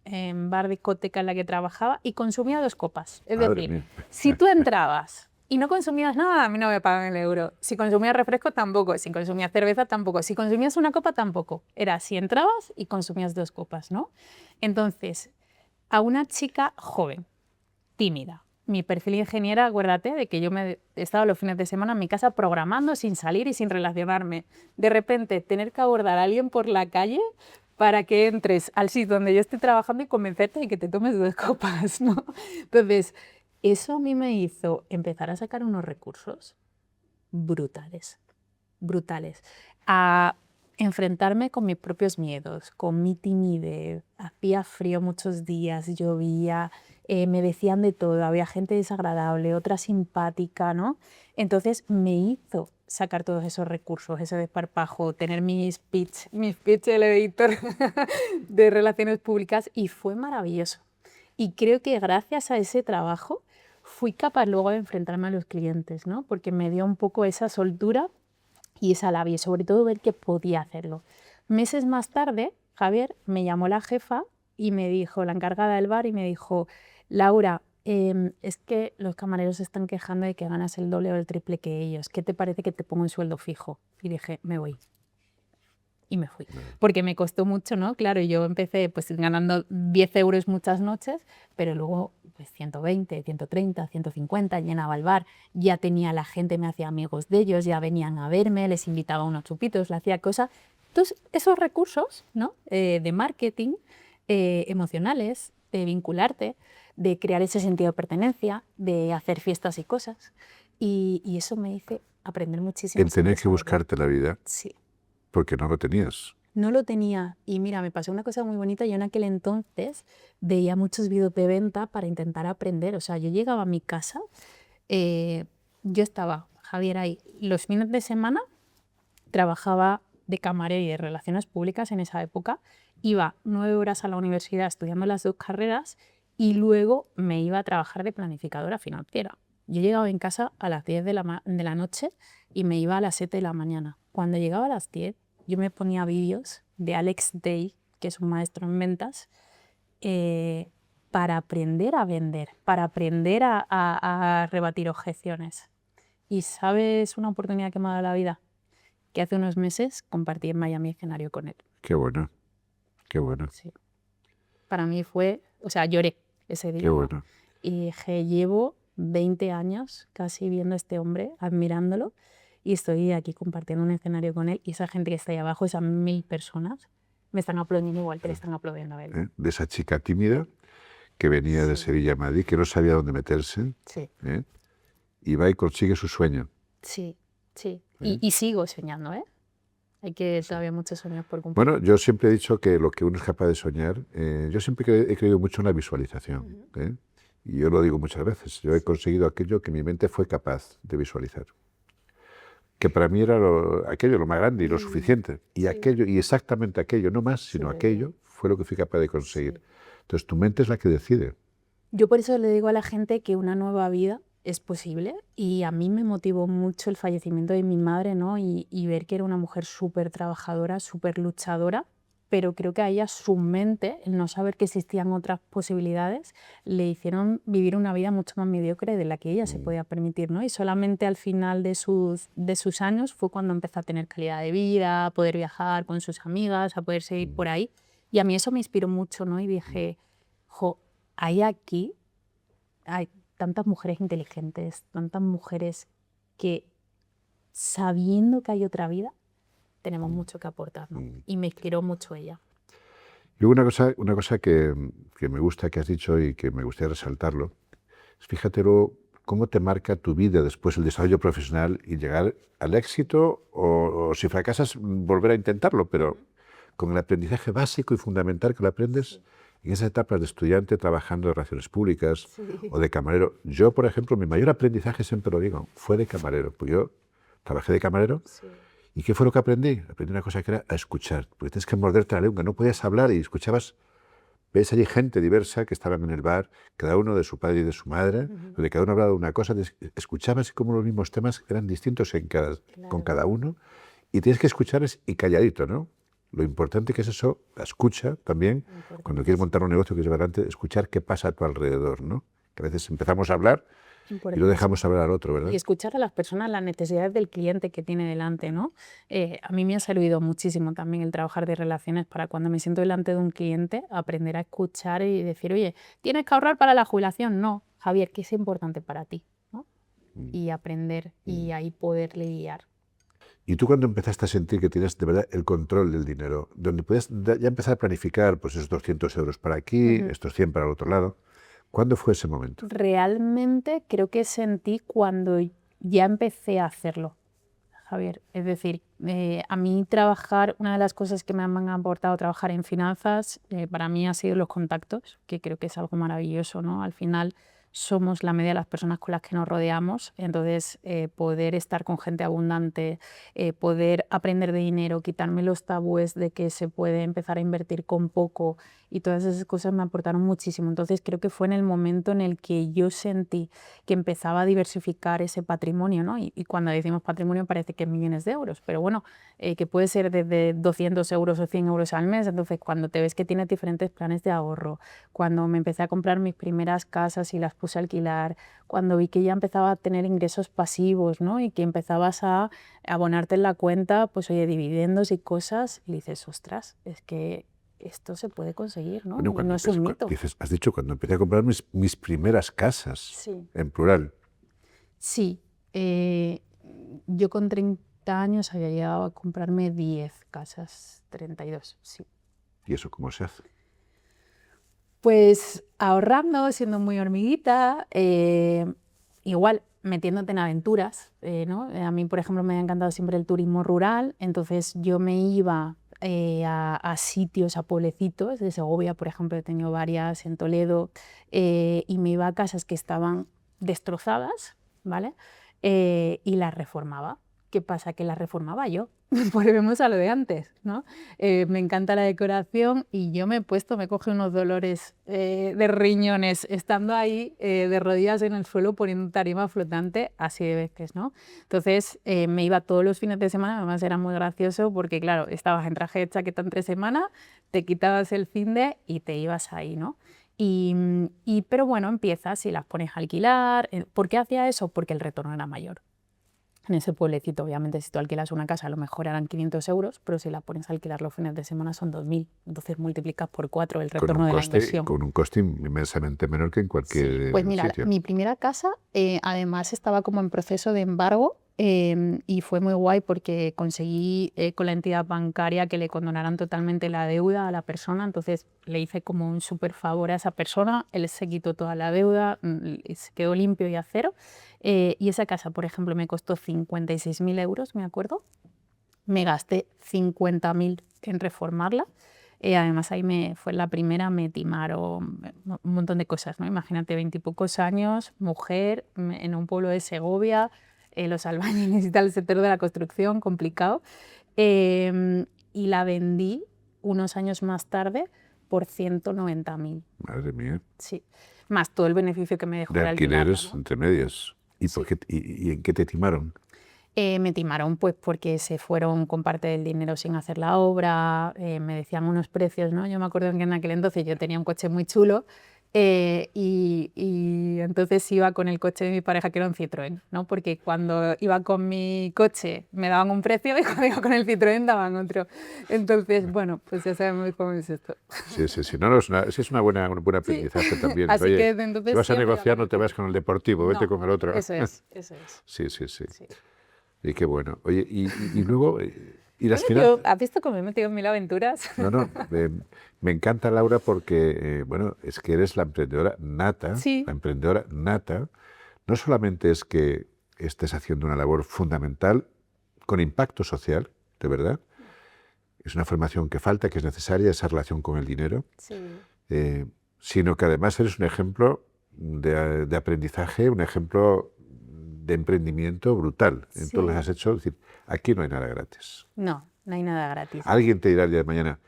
en bar discoteca en la que trabajaba, y consumía 2 copas. Es Madre decir, mía. si tú entrabas y no consumías nada, a mí no me pagan el euro. Si consumías refresco, tampoco. Si consumías cerveza, tampoco. Si consumías una copa, tampoco. Era si entrabas y consumías 2 copas, ¿no? Entonces, a una chica joven, tímida. Mi perfil ingeniera, acuérdate de que yo me estaba los fines de semana en mi casa programando sin salir y sin relacionarme. De repente, tener que abordar a alguien por la calle para que entres al sitio donde yo estoy trabajando y convencerte de que te tomes 2 copas, ¿no? Entonces, eso a mí me hizo empezar a sacar unos recursos brutales, brutales. A enfrentarme con mis propios miedos, con mi timidez. Hacía frío muchos días, llovía, me decían de todo, había gente desagradable, otra simpática, ¿no? Entonces me hizo sacar todos esos recursos, ese desparpajo, tener mis pitch elevator de relaciones públicas y fue maravilloso. Y creo que gracias a ese trabajo fui capaz luego de enfrentarme a los clientes, ¿no? Porque me dio un poco esa soltura y esa labia, y sobre todo ver que podía hacerlo. Meses más tarde, Javier, me llamó la jefa y me dijo, la encargada del bar, y me dijo, Laura, es que los camareros se están quejando de que ganas el doble o el triple que ellos. ¿Qué te parece que te pongo un sueldo fijo? Y dije, me voy. Y me fui. Porque me costó mucho, ¿no? Claro, yo empecé pues ganando 10 euros muchas noches, pero luego pues 120, 130, 150, llenaba el bar, ya tenía la gente, me hacía amigos de ellos, ya venían a verme, les invitaba unos chupitos, le hacía cosas. Entonces, esos recursos, ¿no? De marketing, emocionales, de vincularte, de crear ese sentido de pertenencia, de hacer fiestas y cosas. Y eso me hizo aprender muchísimo. En tener que buscarte la vida. Sí. Porque no lo tenías. No lo tenía. Y mira, me pasó una cosa muy bonita. Yo en aquel entonces veía muchos vídeos de venta para intentar aprender. O sea, yo llegaba a mi casa, yo estaba, Javier, ahí los fines de semana, trabajaba de camarera y de relaciones públicas en esa época, iba 9 horas a la universidad estudiando las 2 carreras y luego me iba a trabajar de planificadora financiera. Yo llegaba en casa a las 10 de la noche y me iba a las 7 de la mañana. Cuando llegaba a las 10, yo me ponía vídeos de Alex Day, que es un maestro en ventas, para aprender a vender, para aprender a rebatir objeciones. ¿Y sabes una oportunidad que me ha dado la vida? Que hace unos meses compartí en Miami escenario con él. Qué bueno, qué bueno. Sí. Para mí fue, o sea, lloré ese día. Qué bueno. Y dije, llevo 20 años casi viendo a este hombre, admirándolo, y estoy aquí compartiendo un escenario con él, y esa gente que está ahí abajo, esas 1000 personas, me están aplaudiendo igual que le están aplaudiendo a él. De esa chica tímida que venía de Sevilla a Madrid, que no sabía dónde meterse, Sí. Y va y consigue su sueño. Sí, sí. Y sigo soñando, ¿eh? Hay que todavía muchos sueños por cumplir. Bueno, yo siempre he dicho que lo que uno es capaz de soñar, yo siempre he creído mucho en la visualización. Y yo lo digo muchas veces, yo he conseguido aquello que mi mente fue capaz de visualizar. Que para mí era aquello lo más grande y lo suficiente. Y aquello, y exactamente aquello, no más, sino aquello, fue lo que fui capaz de conseguir. Entonces tu mente es la que decide. Yo por eso le digo a la gente que una nueva vida es posible, y a mí me motivó mucho el fallecimiento de mi madre, ¿no? Y ver que era una mujer súper trabajadora, súper luchadora, pero creo que a ella su mente, el no saber que existían otras posibilidades, le hicieron vivir una vida mucho más mediocre de la que ella se podía permitir, ¿no? Y solamente al final de sus años fue cuando empezó a tener calidad de vida, a poder viajar con sus amigas, a poder seguir por ahí. Y a mí eso me inspiró mucho, ¿no? Y dije, jo, hay tantas mujeres inteligentes, tantas mujeres que, sabiendo que hay otra vida, tenemos mucho que aportar, ¿no? Y me inspiró mucho ella. Y una cosa que me gusta que has dicho y que me gustaría resaltarlo, es fíjate luego cómo te marca tu vida después el desarrollo profesional y llegar al éxito, o si fracasas, volver a intentarlo, pero con el aprendizaje básico y fundamental que lo aprendes en esas etapas de estudiante trabajando en relaciones públicas o de camarero. Yo, por ejemplo, mi mayor aprendizaje, siempre lo digo, fue de camarero. Pues yo trabajé de camarero. ¿Y qué fue lo que aprendí? Aprendí una cosa que era a escuchar, porque tienes que morderte la lengua, no podías hablar y escuchabas. Ves allí gente diversa que estaban en el bar, cada uno de su padre y de su madre, donde cada uno hablaba de una cosa, escuchabas como los mismos temas eran distintos con cada uno, y tienes que escucharles y calladito, ¿no? Lo importante que es eso, la escucha también, cuando quieres montar un negocio que es adelante, escuchar qué pasa a tu alrededor, ¿no? Que a veces empezamos a hablar y lo dejamos hablar al otro, ¿verdad? Y escuchar a las personas, las necesidades del cliente que tiene delante, ¿no? A mí me ha servido muchísimo también el trabajar de relaciones para cuando me siento delante de un cliente, aprender a escuchar y decir, oye, ¿tienes que ahorrar para la jubilación? No, Javier, ¿qué es importante para ti? ¿No? Y aprender y ahí poderle guiar. ¿Y tú cuando empezaste a sentir que tienes de verdad el control del dinero, donde puedes ya empezar a planificar pues esos 200 euros para aquí, estos 100 para el otro lado? ¿Cuándo fue ese momento? Realmente creo que sentí cuando ya empecé a hacerlo, Javier. Es decir, a mí una de las cosas que me han aportado trabajar en finanzas, para mí ha sido los contactos, que creo que es algo maravilloso, ¿no? Al final somos la media de las personas con las que nos rodeamos, entonces poder estar con gente abundante, poder aprender de dinero, quitarme los tabúes de que se puede empezar a invertir con poco y todas esas cosas me aportaron muchísimo. Entonces creo que fue en el momento en el que yo sentí que empezaba a diversificar ese patrimonio, ¿no? Y cuando decimos patrimonio parece que es millones de euros, pero bueno, que puede ser desde 200 euros o 100 euros al mes. Entonces cuando te ves que tienes diferentes planes de ahorro, cuando me empecé a comprar mis primeras casas y las puse a alquilar, cuando vi que ya empezaba a tener ingresos pasivos, ¿no? Y que empezabas a abonarte en la cuenta, pues oye, dividendos y cosas, y dices, ostras, es que esto se puede conseguir, ¿no? Bueno, Y no es un mito. has dicho, cuando empecé a comprar mis primeras casas, Sí. en plural. Sí, yo con 30 años había llegado a comprarme 10 casas, 32, sí. ¿Y eso cómo se hace? Pues ahorrando, siendo muy hormiguita, igual metiéndote en aventuras, ¿no? A mí, por ejemplo, me ha encantado siempre el turismo rural, entonces yo me iba a sitios, a pueblecitos, de Segovia, por ejemplo, he tenido varias en Toledo, y me iba a casas que estaban destrozadas, ¿vale? Y las reformaba. ¿Qué pasa? Que las reformaba yo. Volvemos a lo de antes, ¿no? Me encanta la decoración y yo me coge unos dolores de riñones estando ahí de rodillas en el suelo poniendo tarima flotante así de veces, ¿no? Entonces me iba todos los fines de semana, además era muy gracioso porque claro, estabas en traje de chaqueta entre semana, te quitabas el finde y te ibas ahí, ¿no? Pero bueno, empiezas y las pones a alquilar. ¿Por qué hacía eso? Porque el retorno era mayor. En ese pueblecito, obviamente, si tú alquilas una casa, a lo mejor eran 500 euros, pero si la pones a alquilar los fines de semana son 2.000. Entonces multiplicas por 4 el retorno de la inversión. Con un coste inmensamente menor que en cualquier Pues mira, sitio. mi primera casa además estaba como en proceso de embargo y fue muy guay porque conseguí con la entidad bancaria que le condonaran totalmente la deuda a la persona. Entonces le hice como un súper favor a esa persona, él se quitó toda la deuda, se quedó limpio y a cero. Y esa casa, por ejemplo, me costó 56.000 euros, me acuerdo. Me gasté 50.000 en reformarla. Además, ahí fue la primera, me timaron un montón de cosas, ¿no? Imagínate, 20 y pocos años, mujer, en un pueblo de Segovia, los albañiles y tal, el sector de la construcción, complicado. Y la vendí unos años más tarde por 190.000. Madre mía. Sí, más todo el beneficio que me dejó De el alquileres, ¿no? entre medias. ¿Y, Sí. y en qué te timaron? Me timaron pues porque se fueron con parte del dinero sin hacer la obra, me decían unos precios, ¿no? Yo me acuerdo que en aquel entonces yo tenía un coche muy chulo y entonces iba con el coche de mi pareja que era un Citroën, ¿no? Porque cuando iba con mi coche me daban un precio y cuando iba con el Citroën daban otro. Entonces, bueno, pues ya sabemos cómo es esto. Sí, sí, sí. No, es un buen aprendizaje también. Así Oye, que desde entonces si vas a siempre iba negociar, con no te vas con el deportivo, vete No, con el otro. eso es, eso es. Sí, sí, sí. Sí. Y qué bueno. Oye, y luego, y las Bueno, finanzas. ¿has visto cómo me he metido en mil aventuras? No, me encanta, Laura, porque, bueno, es que eres la emprendedora nata. Sí. La emprendedora nata. No solamente es que estés haciendo una labor fundamental con impacto social, de verdad. Es una formación que falta, que es necesaria, esa relación con el dinero. Sí. Sino que además eres un ejemplo de aprendizaje, un ejemplo de emprendimiento brutal en todo lo que has hecho. Es decir, aquí no hay nada gratis. No, no hay nada gratis. Alguien te dirá el día de mañana,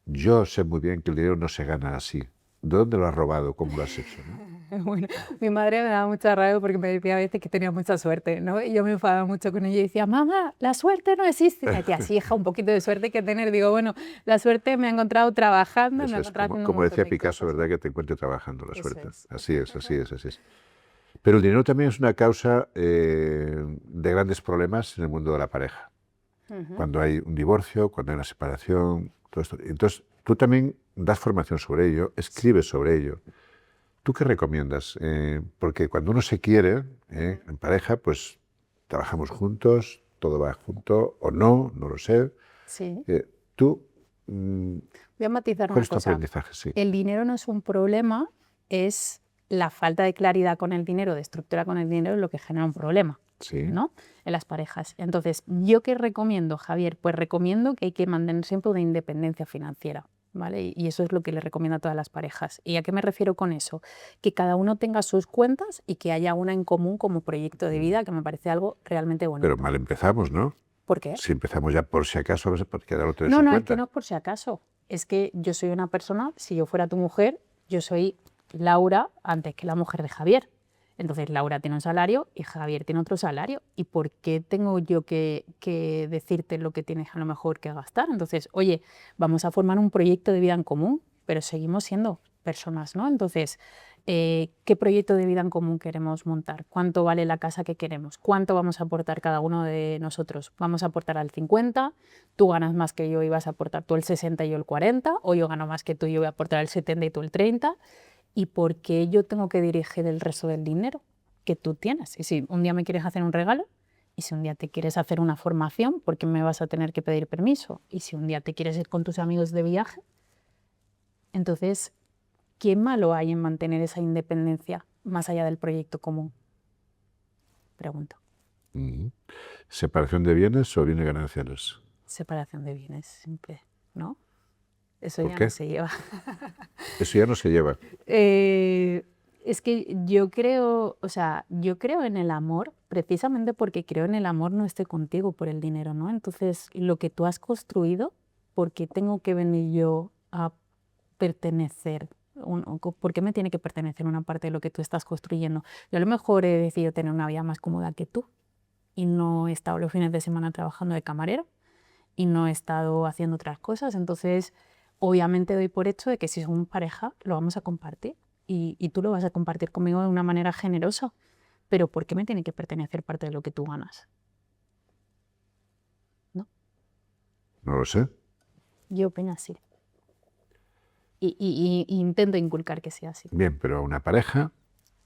yo sé muy bien que el dinero no se gana así. ¿De dónde lo has robado? ¿Cómo lo has hecho? ¿No? Bueno, mi madre me daba mucha rabia porque me decía a veces que tenía mucha suerte, ¿no? Y yo me enfadaba mucho con ella y decía, mamá, la suerte no existe. Y me decía, sí, hija, un poquito de suerte hay que tener. Digo, bueno, la suerte me ha encontrado trabajando, Eso me ha es, encontrado haciendo un como decía montón de Picasso, cosas. ¿verdad? Que te encuentre trabajando la Eso suerte. es. Así es, así es, así es. Pero el dinero también es una causa de grandes problemas en el mundo de la pareja. Cuando hay un divorcio, cuando hay una separación, todo esto. Entonces, tú también das formación sobre ello, escribes sobre ello. ¿Tú qué recomiendas? Porque cuando uno se quiere, en pareja, pues trabajamos juntos, todo va junto, o no lo sé. Sí. Tú, Voy a matizar ¿cuál una es tu cosa. aprendizaje? Sí. El dinero no es un problema, es la falta de claridad con el dinero, de estructura con el dinero, lo que genera un problema. Sí. ¿no? En las parejas. Entonces, ¿yo qué recomiendo, Javier? Pues recomiendo que hay que mantener siempre una independencia financiera, ¿vale? Y eso es lo que le recomiendo a todas las parejas. ¿Y a qué me refiero con eso? Que cada uno tenga sus cuentas y que haya una en común como proyecto de vida, que me parece algo realmente bonito. Pero mal empezamos, ¿no? ¿Por qué? Si empezamos ya por si acaso, porque ahora lo tienes No, en no, es cuenta. que no es por si acaso. Es que yo soy una persona, si yo fuera tu mujer, yo soy Laura antes que la mujer de Javier. Entonces Laura tiene un salario y Javier tiene otro salario. ¿Y por qué tengo yo que decirte lo que tienes a lo mejor que gastar? Entonces, oye, vamos a formar un proyecto de vida en común, pero seguimos siendo personas, ¿no? Entonces, ¿qué proyecto de vida en común queremos montar? ¿Cuánto vale la casa que queremos? ¿Cuánto vamos a aportar cada uno de nosotros? ¿Vamos a aportar al 50? ¿Tú ganas más que yo y vas a aportar tú el 60 y yo el 40? ¿O yo gano más que tú y yo voy a aportar el 70 y tú el 30? ¿Y por qué yo tengo que dirigir el resto del dinero que tú tienes? Y si un día me quieres hacer un regalo, y si un día te quieres hacer una formación, ¿por qué me vas a tener que pedir permiso? Y si un día te quieres ir con tus amigos de viaje, entonces, ¿qué malo hay en mantener esa independencia más allá del proyecto común? Pregunto. ¿Separación de bienes o bienes gananciales? Separación de bienes, siempre, ¿no? Eso ¿Por ya qué? no se lleva. Eso ya no se lleva. Es que yo creo, o sea, yo creo en el amor, precisamente porque creo en el amor no estoy contigo por el dinero, ¿no? Entonces, lo que tú has construido, ¿por qué tengo que venir yo a pertenecer? ¿Por qué me tiene que pertenecer una parte de lo que tú estás construyendo? Yo a lo mejor he decidido tener una vida más cómoda que tú y no he estado los fines de semana trabajando de camarera y no he estado haciendo otras cosas, entonces obviamente doy por hecho de que si somos pareja lo vamos a compartir y tú lo vas a compartir conmigo de una manera generosa, pero ¿por qué me tiene que pertenecer parte de lo que tú ganas? ¿No? No lo sé. Yo opino así. Y intento inculcar que sea así. Bien, pero una pareja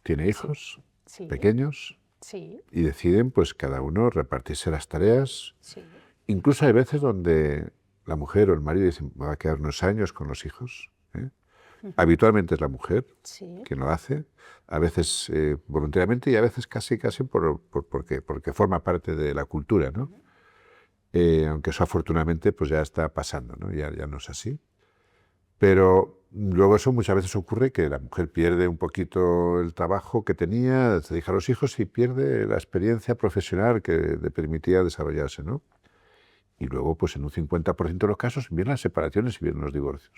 tiene hijos Sí, pequeños sí, y deciden pues cada uno repartirse las tareas. sí. Incluso hay veces donde la mujer o el marido dicen, me va a quedar unos años con los hijos. Habitualmente es la mujer Sí. quien lo hace, a veces voluntariamente y a veces casi porque forma parte de la cultura, ¿no? Aunque eso afortunadamente pues ya está pasando, ¿no? Ya no es así. Pero luego eso muchas veces ocurre que la mujer pierde un poquito el trabajo que tenía, se deja a los hijos y pierde la experiencia profesional que le permitía desarrollarse, ¿no? Y luego, pues en un 50% de los casos, vienen las separaciones y vienen los divorcios.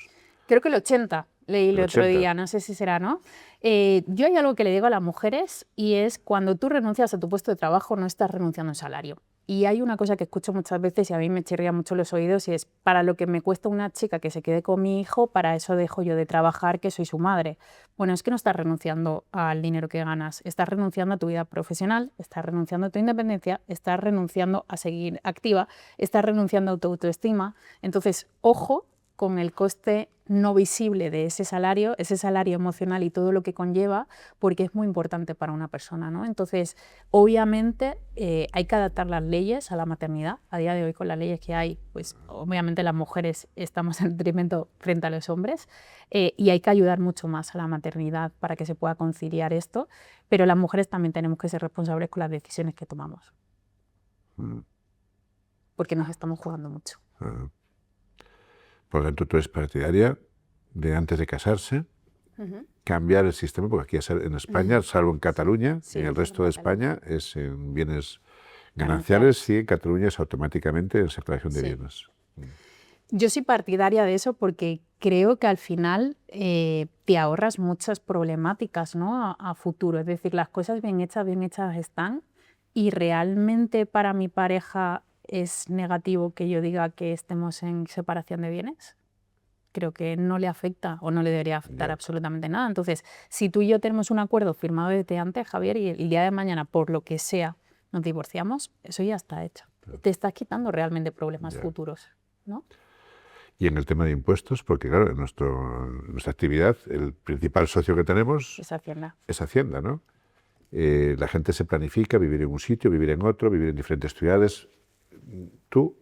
Creo que el 80, leí el El otro 80. día, no sé si será, ¿no? Yo hay algo que le digo a las mujeres y es cuando tú renuncias a tu puesto de trabajo no estás renunciando a un salario. Y hay una cosa que escucho muchas veces y a mí me chirría mucho los oídos y es, para lo que me cuesta una chica que se quede con mi hijo, para eso dejo yo de trabajar, que soy su madre. Bueno, es que no estás renunciando al dinero que ganas, estás renunciando a tu vida profesional, estás renunciando a tu independencia, estás renunciando a seguir activa, estás renunciando a tu autoestima. Entonces, ojo con el coste no visible de ese salario emocional y todo lo que conlleva, porque es muy importante para una persona, ¿no? Entonces, obviamente, hay que adaptar las leyes a la maternidad. A día de hoy, con las leyes que hay, pues obviamente las mujeres estamos en detrimento frente a los hombres y hay que ayudar mucho más a la maternidad para que se pueda conciliar esto, pero las mujeres también tenemos que ser responsables con las decisiones que tomamos, porque nos estamos jugando mucho. Por lo tanto, tú eres partidaria de antes de casarse, cambiar el sistema, porque aquí en España, salvo en Cataluña, Sí, en el solo resto en de Cataluña. España es en bienes gananciales y en Cataluña es automáticamente en separación de Sí. bienes. Yo soy partidaria de eso porque creo que al final te ahorras muchas problemáticas, ¿no? a futuro. Es decir, las cosas bien hechas están y realmente para mi pareja es negativo que yo diga que estemos en separación de bienes. Creo que no le afecta o no le debería afectar absolutamente nada. Entonces, si tú y yo tenemos un acuerdo firmado desde antes, Javier, y el día de mañana, por lo que sea, nos divorciamos, eso ya está hecho. Te estás quitando realmente problemas futuros, ¿no? Y en el tema de impuestos, porque claro, en nuestra actividad, el principal socio que tenemos Es Hacienda. es Hacienda, ¿no? La gente se planifica vivir en un sitio, vivir en otro, vivir en diferentes ciudades. ¿Tú,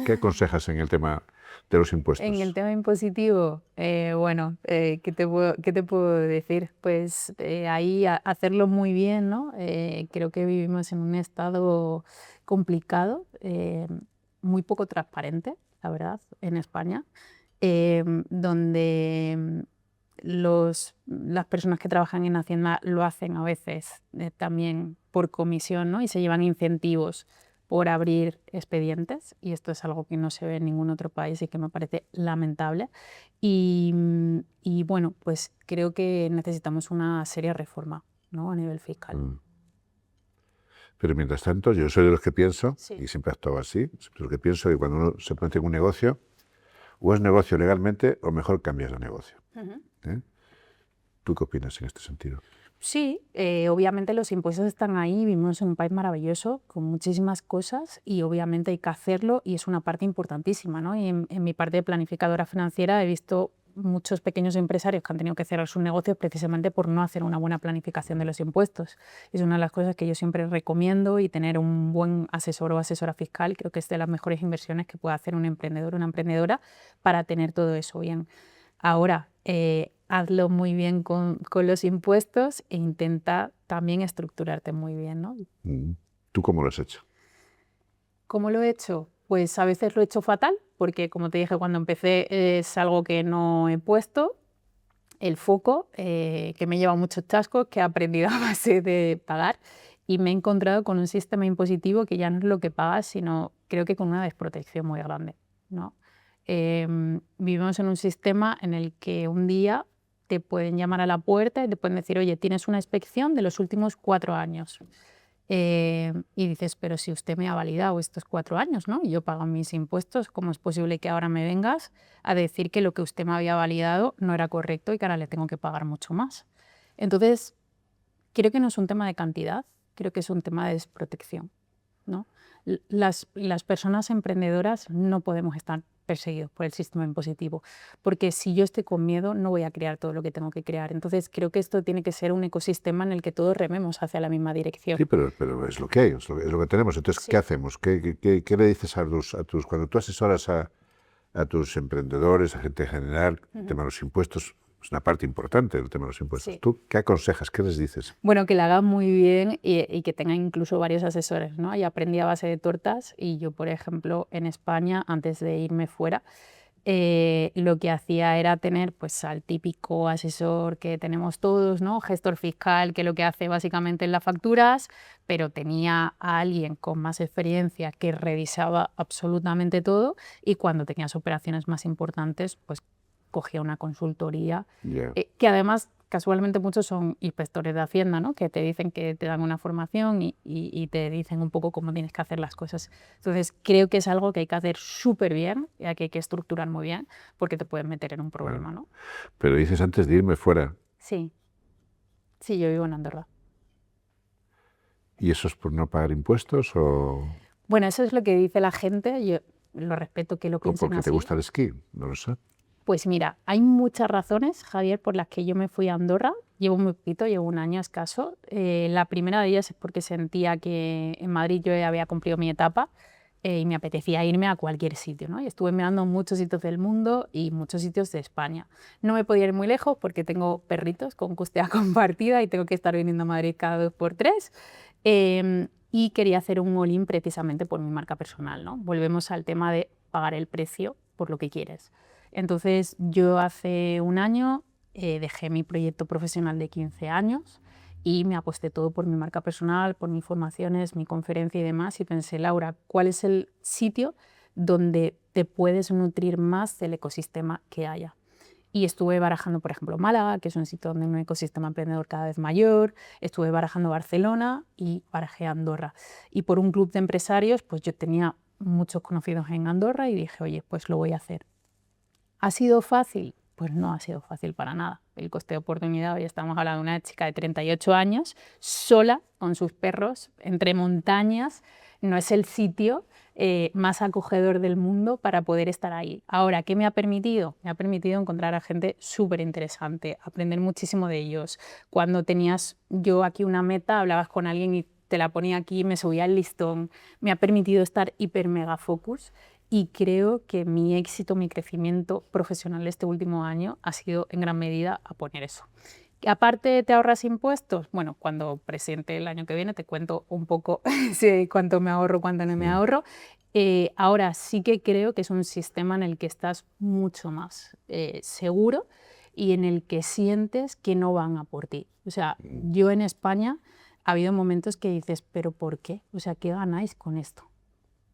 qué aconsejas en el tema de los impuestos? En el tema impositivo, bueno, qué te puedo decir? Pues ahí hacerlo muy bien, ¿no? Creo que vivimos en un estado complicado, muy poco transparente, la verdad, en España, donde las personas que trabajan en Hacienda lo hacen a veces también por comisión, ¿no? Y se llevan incentivos por abrir expedientes, y esto es algo que no se ve en ningún otro país y que me parece lamentable. Y bueno, pues creo que necesitamos una seria reforma, ¿no? A nivel fiscal. Pero mientras tanto, yo soy de los que pienso, Sí. y siempre he actuado así, soy de los que pienso que cuando uno se plantea un negocio, o es negocio legalmente o mejor cambias de negocio. ¿Eh? ¿Tú qué opinas en este sentido? Sí, obviamente los impuestos están ahí, vivimos en un país maravilloso con muchísimas cosas y obviamente hay que hacerlo y es una parte importantísima, ¿no? Y en mi parte de planificadora financiera he visto muchos pequeños empresarios que han tenido que cerrar sus negocios precisamente por no hacer una buena planificación de los impuestos. Es una de las cosas que yo siempre recomiendo, y tener un buen asesor o asesora fiscal creo que es de las mejores inversiones que puede hacer un emprendedor o una emprendedora para tener todo eso bien. Ahora, hazlo muy bien con los impuestos e intenta también estructurarte muy bien, ¿no? ¿Tú cómo lo has hecho? ¿Cómo lo he hecho? Pues a veces lo he hecho fatal, porque como te dije cuando empecé es algo que no he puesto el foco, que me lleva muchos chascos, que he aprendido a base de pagar, y me he encontrado con un sistema impositivo que ya no es lo que pagas, sino creo que con una desprotección muy grande, ¿no? Vivimos en un sistema en el que un día te pueden llamar a la puerta y te pueden decir, oye, tienes una inspección de los últimos 4 años. Y dices, pero si usted me ha validado estos 4 años, ¿no? Y yo pago mis impuestos, ¿cómo es posible que ahora me vengas a decir que lo que usted me había validado no era correcto y que ahora le tengo que pagar mucho más? Entonces, creo que no es un tema de cantidad, creo que es un tema de desprotección, ¿no? Las personas emprendedoras no podemos estar perseguidos por el sistema impositivo, porque si yo estoy con miedo no voy a crear todo lo que tengo que crear. Entonces creo que esto tiene que ser un ecosistema en el que todos rememos hacia la misma dirección. Sí, pero es lo que hay, es lo que tenemos. Entonces, Sí. ¿qué hacemos? ¿Qué le dices cuando tú asesoras a tus emprendedores, a gente en general, el tema de los impuestos? Es una parte importante del tema de los impuestos. Sí. ¿Tú qué aconsejas? ¿Qué les dices? Bueno, que la hagan muy bien y que tengan incluso varios asesores, ¿no? Y aprendí a base de tortas, y yo, por ejemplo, en España, antes de irme fuera, lo que hacía era tener pues al típico asesor que tenemos todos, ¿no? Gestor fiscal, que lo que hace básicamente es las facturas, pero tenía a alguien con más experiencia que revisaba absolutamente todo, y cuando tenías operaciones más importantes, pues cogía una consultoría, Yeah. que además casualmente muchos son inspectores de Hacienda, ¿no? Que te dicen que te dan una formación y te dicen un poco cómo tienes que hacer las cosas. Entonces creo que es algo que hay que hacer súper bien y que hay que estructurar muy bien, porque te pueden meter en un problema, ¿no? Pero dices antes de irme fuera, Sí, sí, yo vivo en Andorra. ¿y eso es por no pagar impuestos o Bueno, eso es lo que dice la gente, yo lo respeto que lo piensen porque te así. gusta el esquí? No lo sé. Pues mira, hay muchas razones, Javier, por las que yo me fui a Andorra. Llevo muy poquito, llevo un año escaso. La primera de ellas es porque sentía que en Madrid yo ya había cumplido mi etapa, y me apetecía irme a cualquier sitio, ¿no? Y estuve mirando muchos sitios del mundo y muchos sitios de España. No me podía ir muy lejos porque tengo perritos con custodia compartida y tengo que estar viniendo a Madrid cada 2 por 3. Y quería hacer un all-in precisamente por mi marca personal, ¿no? Volvemos al tema de pagar el precio por lo que quieres. Entonces yo hace un año dejé mi proyecto profesional de 15 años y me aposté todo por mi marca personal, por mis formaciones, mi conferencia y demás, y pensé, Laura, ¿cuál es el sitio donde te puedes nutrir más del ecosistema que haya? Y estuve barajando, por ejemplo, Málaga, que es un sitio donde hay un ecosistema emprendedor cada vez mayor. Estuve barajando Barcelona y barajé Andorra. Y por un club de empresarios, pues yo tenía muchos conocidos en Andorra y dije, oye, pues lo voy a hacer. ¿Ha sido fácil? Pues no ha sido fácil para nada. El coste de oportunidad, hoy estamos hablando de una chica de 38 años, sola, con sus perros, entre montañas, no es el sitio más acogedor del mundo para poder estar ahí. Ahora, ¿qué me ha permitido? Me ha permitido encontrar a gente súper interesante, aprender muchísimo de ellos. Cuando tenías yo aquí una meta, hablabas con alguien y te la ponía aquí, me subía el listón. Me ha permitido estar hiper mega focus. y creo que mi éxito, mi crecimiento profesional este último año ha sido en gran medida a poner eso. Aparte, ¿te ahorras impuestos? Bueno, cuando presente el año que viene te cuento un poco sí, cuánto me ahorro, cuánto no me ahorro. Ahora sí que creo que es un sistema en el que estás mucho más seguro y en el que sientes que no van a por ti. O sea, yo en España ha habido momentos que dices, ¿pero por qué? O sea, ¿qué ganáis con esto?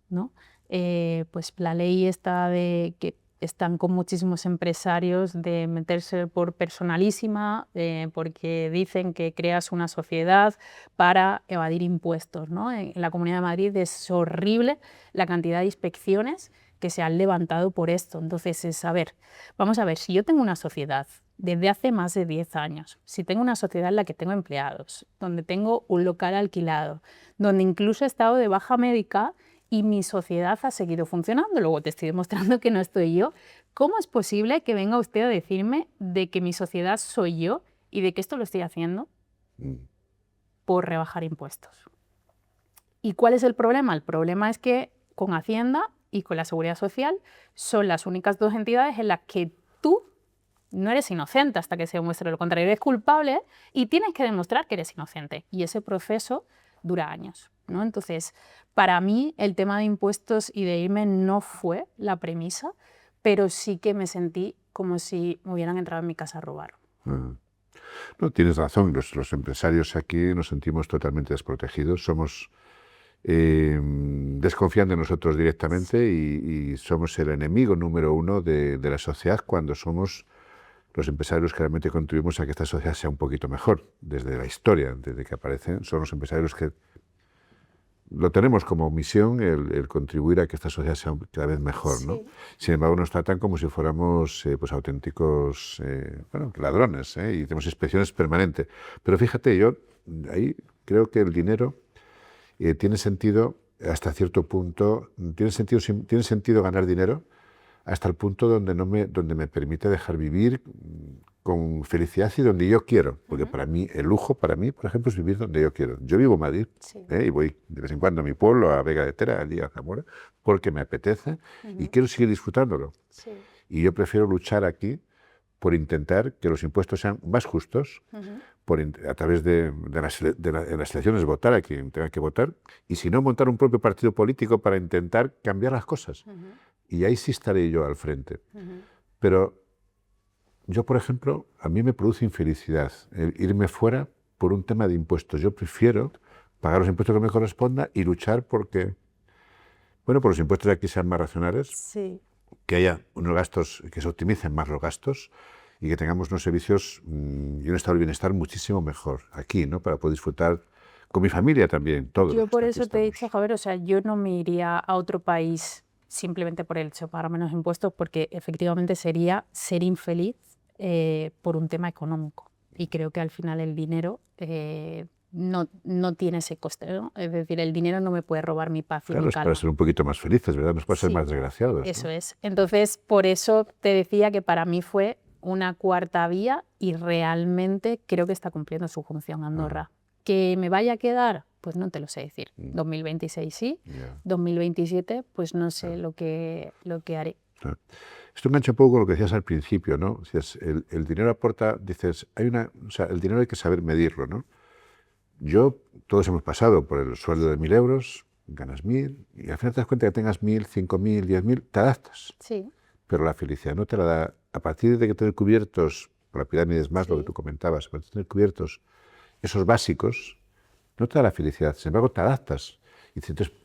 ¿No? Pues la ley está de que están con muchísimos empresarios de meterse por personalísima porque dicen que creas una sociedad para evadir impuestos, ¿no? En la Comunidad de Madrid es horrible la cantidad de inspecciones que se han levantado por esto. Entonces es, a ver, vamos a ver, si yo tengo una sociedad desde hace más de 10 años, si tengo una sociedad en la que tengo empleados, donde tengo un local alquilado, donde incluso he estado de baja médica y mi sociedad ha seguido funcionando, luego te estoy demostrando que no estoy yo, ¿cómo es posible que venga usted a decirme de que mi sociedad soy yo y de que esto lo estoy haciendo por rebajar impuestos? ¿Y cuál es el problema? El problema es que con Hacienda y con la Seguridad Social son las únicas dos entidades en las que tú no eres inocente hasta que se demuestre lo contrario. Eres culpable y tienes que demostrar que eres inocente. Y ese proceso dura años, ¿no? Entonces, para mí el tema de impuestos y de irme no fue la premisa, pero sí que me sentí como si me hubieran entrado en mi casa a robar. No, tienes razón. Los empresarios aquí nos sentimos totalmente desprotegidos. Somos desconfían de nosotros directamente y somos el enemigo número uno de la sociedad cuando somos los empresarios que realmente contribuimos a que esta sociedad sea un poquito mejor. Desde la historia, desde que aparecen, son los empresarios que lo tenemos como misión el contribuir a que esta sociedad sea cada vez mejor, ¿no? Sin embargo, nos tratan como si fuéramos pues auténticos bueno, ladrones, y tenemos inspecciones permanentes. Pero fíjate, yo ahí creo que el dinero tiene sentido hasta cierto punto, tiene sentido ganar dinero hasta el punto donde me permite dejar vivir con felicidad y donde yo quiero, porque para mí, el lujo para mí, por ejemplo, es vivir donde yo quiero. Yo vivo en Madrid y voy de vez en cuando a mi pueblo, a Vega de Tera, al día a Zamora, porque me apetece y quiero seguir disfrutándolo. Y yo prefiero luchar aquí por intentar que los impuestos sean más justos, a través de las elecciones votar a quien tenga que votar, y si no, montar un propio partido político para intentar cambiar las cosas. Y ahí sí estaré yo al frente. Pero yo, por ejemplo, a mí me produce infelicidad el irme fuera por un tema de impuestos. Yo prefiero pagar los impuestos que me corresponda y luchar porque, bueno, por los impuestos de aquí sean más racionales, que haya unos gastos, que se optimicen más los gastos y que tengamos unos servicios y un estado de bienestar muchísimo mejor aquí, ¿no? Para poder disfrutar con mi familia también, todos. Yo por eso te he dicho, Javier, o sea, yo no me iría a otro país simplemente por el hecho de pagar menos impuestos, porque efectivamente sería ser infeliz por un tema económico. Y creo que al final el dinero no tiene ese coste, ¿no? Es decir, el dinero no me puede robar mi paz y mi calma. Claro, es para ser un poquito más felices, ¿verdad? Nos puede ser más desgraciados. Eso es. Entonces, por eso te decía que para mí fue una cuarta vía y realmente creo que está cumpliendo su función Andorra. ¿Que me vaya a quedar? Pues no te lo sé decir. 2026 sí, 2027 pues no sé lo que haré. Esto engancha un poco con lo que decías al principio, ¿no? El dinero aporta, dices, o sea, el dinero hay que saber medirlo, ¿no? Todos hemos pasado por el sueldo de 1.000 euros, ganas 1.000, y al final te das cuenta que tengas 1.000, 5.000, 10.000, te adaptas. Sí. Pero la felicidad no te la da, a partir de que tener cubiertos, por la pirámide es más lo que tú comentabas, a partir de tener cubiertos esos básicos, no te da la felicidad, sin embargo te adaptas. Y dices, entonces,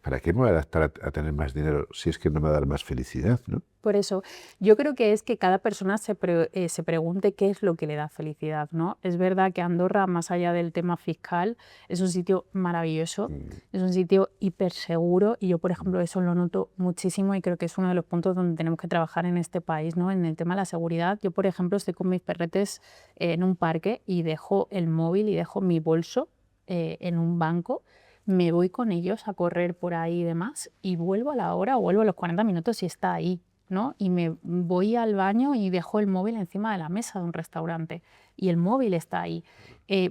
¿para qué me voy a adaptar a tener más dinero si es que no me va a dar más felicidad, ¿no? Por eso, yo creo que es que cada persona se pregunte qué es lo que le da felicidad, ¿no? Es verdad que Andorra, más allá del tema fiscal, es un sitio maravilloso, es un sitio hiper seguro y yo, por ejemplo, eso lo noto muchísimo y creo que es uno de los puntos donde tenemos que trabajar en este país, ¿no? En el tema de la seguridad. Yo, por ejemplo, estoy con mis perretes en un parque y dejo el móvil y dejo mi bolso en un banco. Me voy con ellos a correr por ahí y demás y vuelvo a la hora o vuelvo a los 40 minutos y está ahí. ¿no? Y me voy al baño y dejo el móvil encima de la mesa de un restaurante y el móvil está ahí.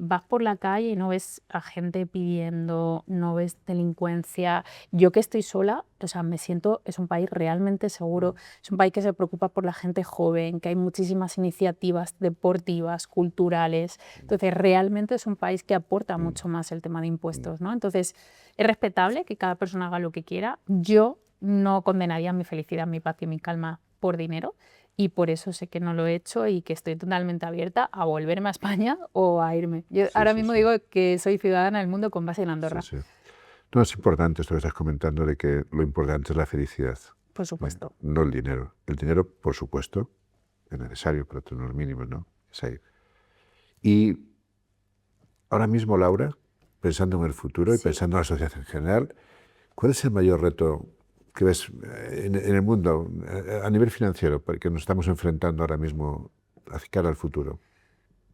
Vas por la calle y no ves a gente pidiendo, no ves delincuencia. Yo que estoy sola, o sea, me siento, es un país realmente seguro, es un país que se preocupa por la gente joven, que hay muchísimas iniciativas deportivas, culturales. Entonces, realmente es un país que aporta mucho más el tema de impuestos, ¿no? Entonces, es respetable que cada persona haga lo que quiera. Yo no condenaría mi felicidad, mi paz y mi calma por dinero. Y por eso sé que no lo he hecho y que estoy totalmente abierta a volverme a España o a irme. Yo Sí, ahora sí, mismo sí. digo que soy ciudadana del mundo con base en Sí, Andorra, sí. No, es importante esto que estás comentando de que lo importante es la felicidad, por supuesto. no el dinero. El dinero, por supuesto, es necesario, pero tú los mínimos, ¿no? Es ahí. Y ahora mismo, Laura, pensando en el futuro y Sí. pensando en la sociedad en general, ¿cuál es el mayor reto que ves en el mundo a nivel financiero, porque nos estamos enfrentando ahora mismo hacia cara al futuro?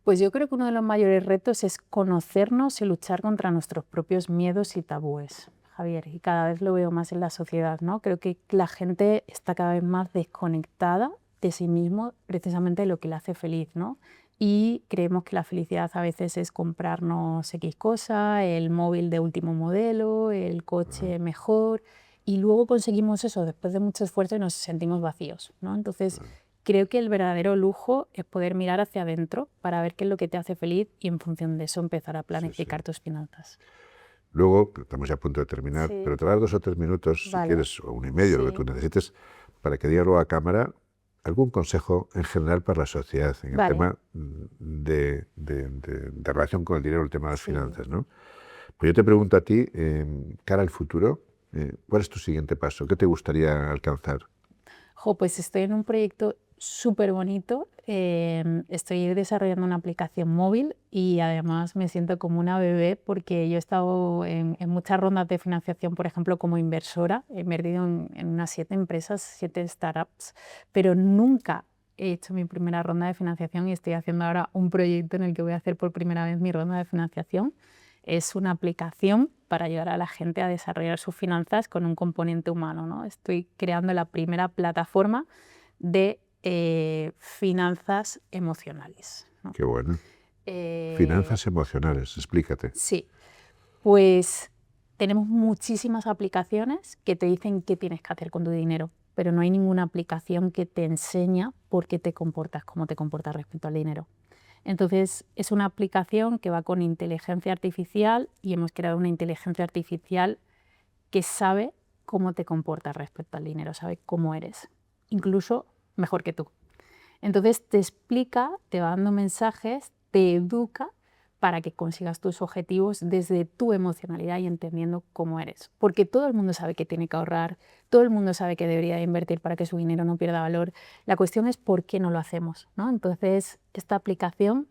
Pues yo creo que uno de los mayores retos es conocernos y luchar contra nuestros propios miedos y tabúes, Javier, y cada vez lo veo más en la sociedad, ¿no? Creo que la gente está cada vez más desconectada de sí mismo, precisamente lo que le hace feliz, ¿no? Y creemos que la felicidad a veces es comprarnos X cosa, el móvil de último modelo, el coche mejor, y luego conseguimos eso después de mucho esfuerzo y nos sentimos vacíos, ¿no? Entonces, creo que el verdadero lujo es poder mirar hacia adentro para ver qué es lo que te hace feliz y en función de eso empezar a Sí, sí. planificar tus finanzas. Luego, estamos ya a punto de terminar, Sí, pero te voy a dar 2 o 3 minutos, si vale. quieres, o 1 y medio, lo que tú Sí, necesites, para que diga luego a cámara algún consejo en general para la sociedad en el vale. tema de relación con el dinero, el tema de las Sí. finanzas, ¿no? Pues yo te pregunto a ti, cara al futuro, ¿cuál es tu siguiente paso? ¿Qué te gustaría alcanzar? Jo, pues estoy en un proyecto súper bonito. Estoy desarrollando una aplicación móvil y además me siento como una bebé porque yo he estado en muchas rondas de financiación, por ejemplo, como inversora. He invertido en unas 7 empresas, 7 startups, pero nunca he hecho mi primera ronda de financiación y estoy haciendo ahora un proyecto en el que voy a hacer por primera vez mi ronda de financiación. Es una aplicación para ayudar a la gente a desarrollar sus finanzas con un componente humano, ¿no? Estoy creando la primera plataforma de finanzas emocionales, ¿no? Qué bueno. Eh, Finanzas emocionales, explícate. sí, pues tenemos muchísimas aplicaciones que te dicen qué tienes que hacer con tu dinero, pero no hay ninguna aplicación que te enseña por qué te comportas, cómo te comportas respecto al dinero. Entonces, es una aplicación que va con inteligencia artificial y hemos creado una inteligencia artificial que sabe cómo te comportas respecto al dinero, sabe cómo eres, incluso mejor que tú. Entonces, te explica, te va dando mensajes, te educa para que consigas tus objetivos desde tu emocionalidad y entendiendo cómo eres. Porque todo el mundo sabe que tiene que ahorrar, todo el mundo sabe que debería invertir para que su dinero no pierda valor. La cuestión es por qué no lo hacemos, ¿no? Entonces, esta aplicación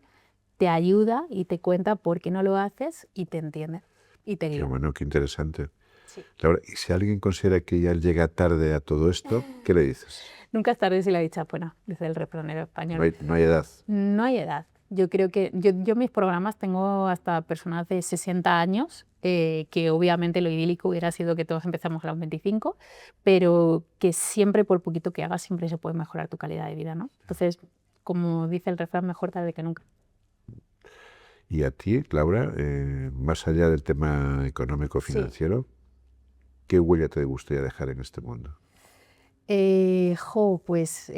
te ayuda y te cuenta por qué no lo haces y te entiende y te Qué guía. bueno, qué interesante. Sí. Laura, y si alguien considera que ya llega tarde a todo esto, ¿qué le dices? Nunca es tarde si la dicha es buena, dice el refranero No español. hay, no hay edad. No hay edad. Yo creo que yo mis programas tengo hasta personas de 60 años, que obviamente lo idílico hubiera sido que todos empezamos a los 25, pero que siempre por poquito que hagas siempre se puede mejorar tu calidad de vida, ¿no? Entonces, como dice el refrán, mejor tarde que nunca. Y a ti, Laura, más allá del tema económico Sí. financiero, ¿qué huella te gustaría dejar en este mundo? Pues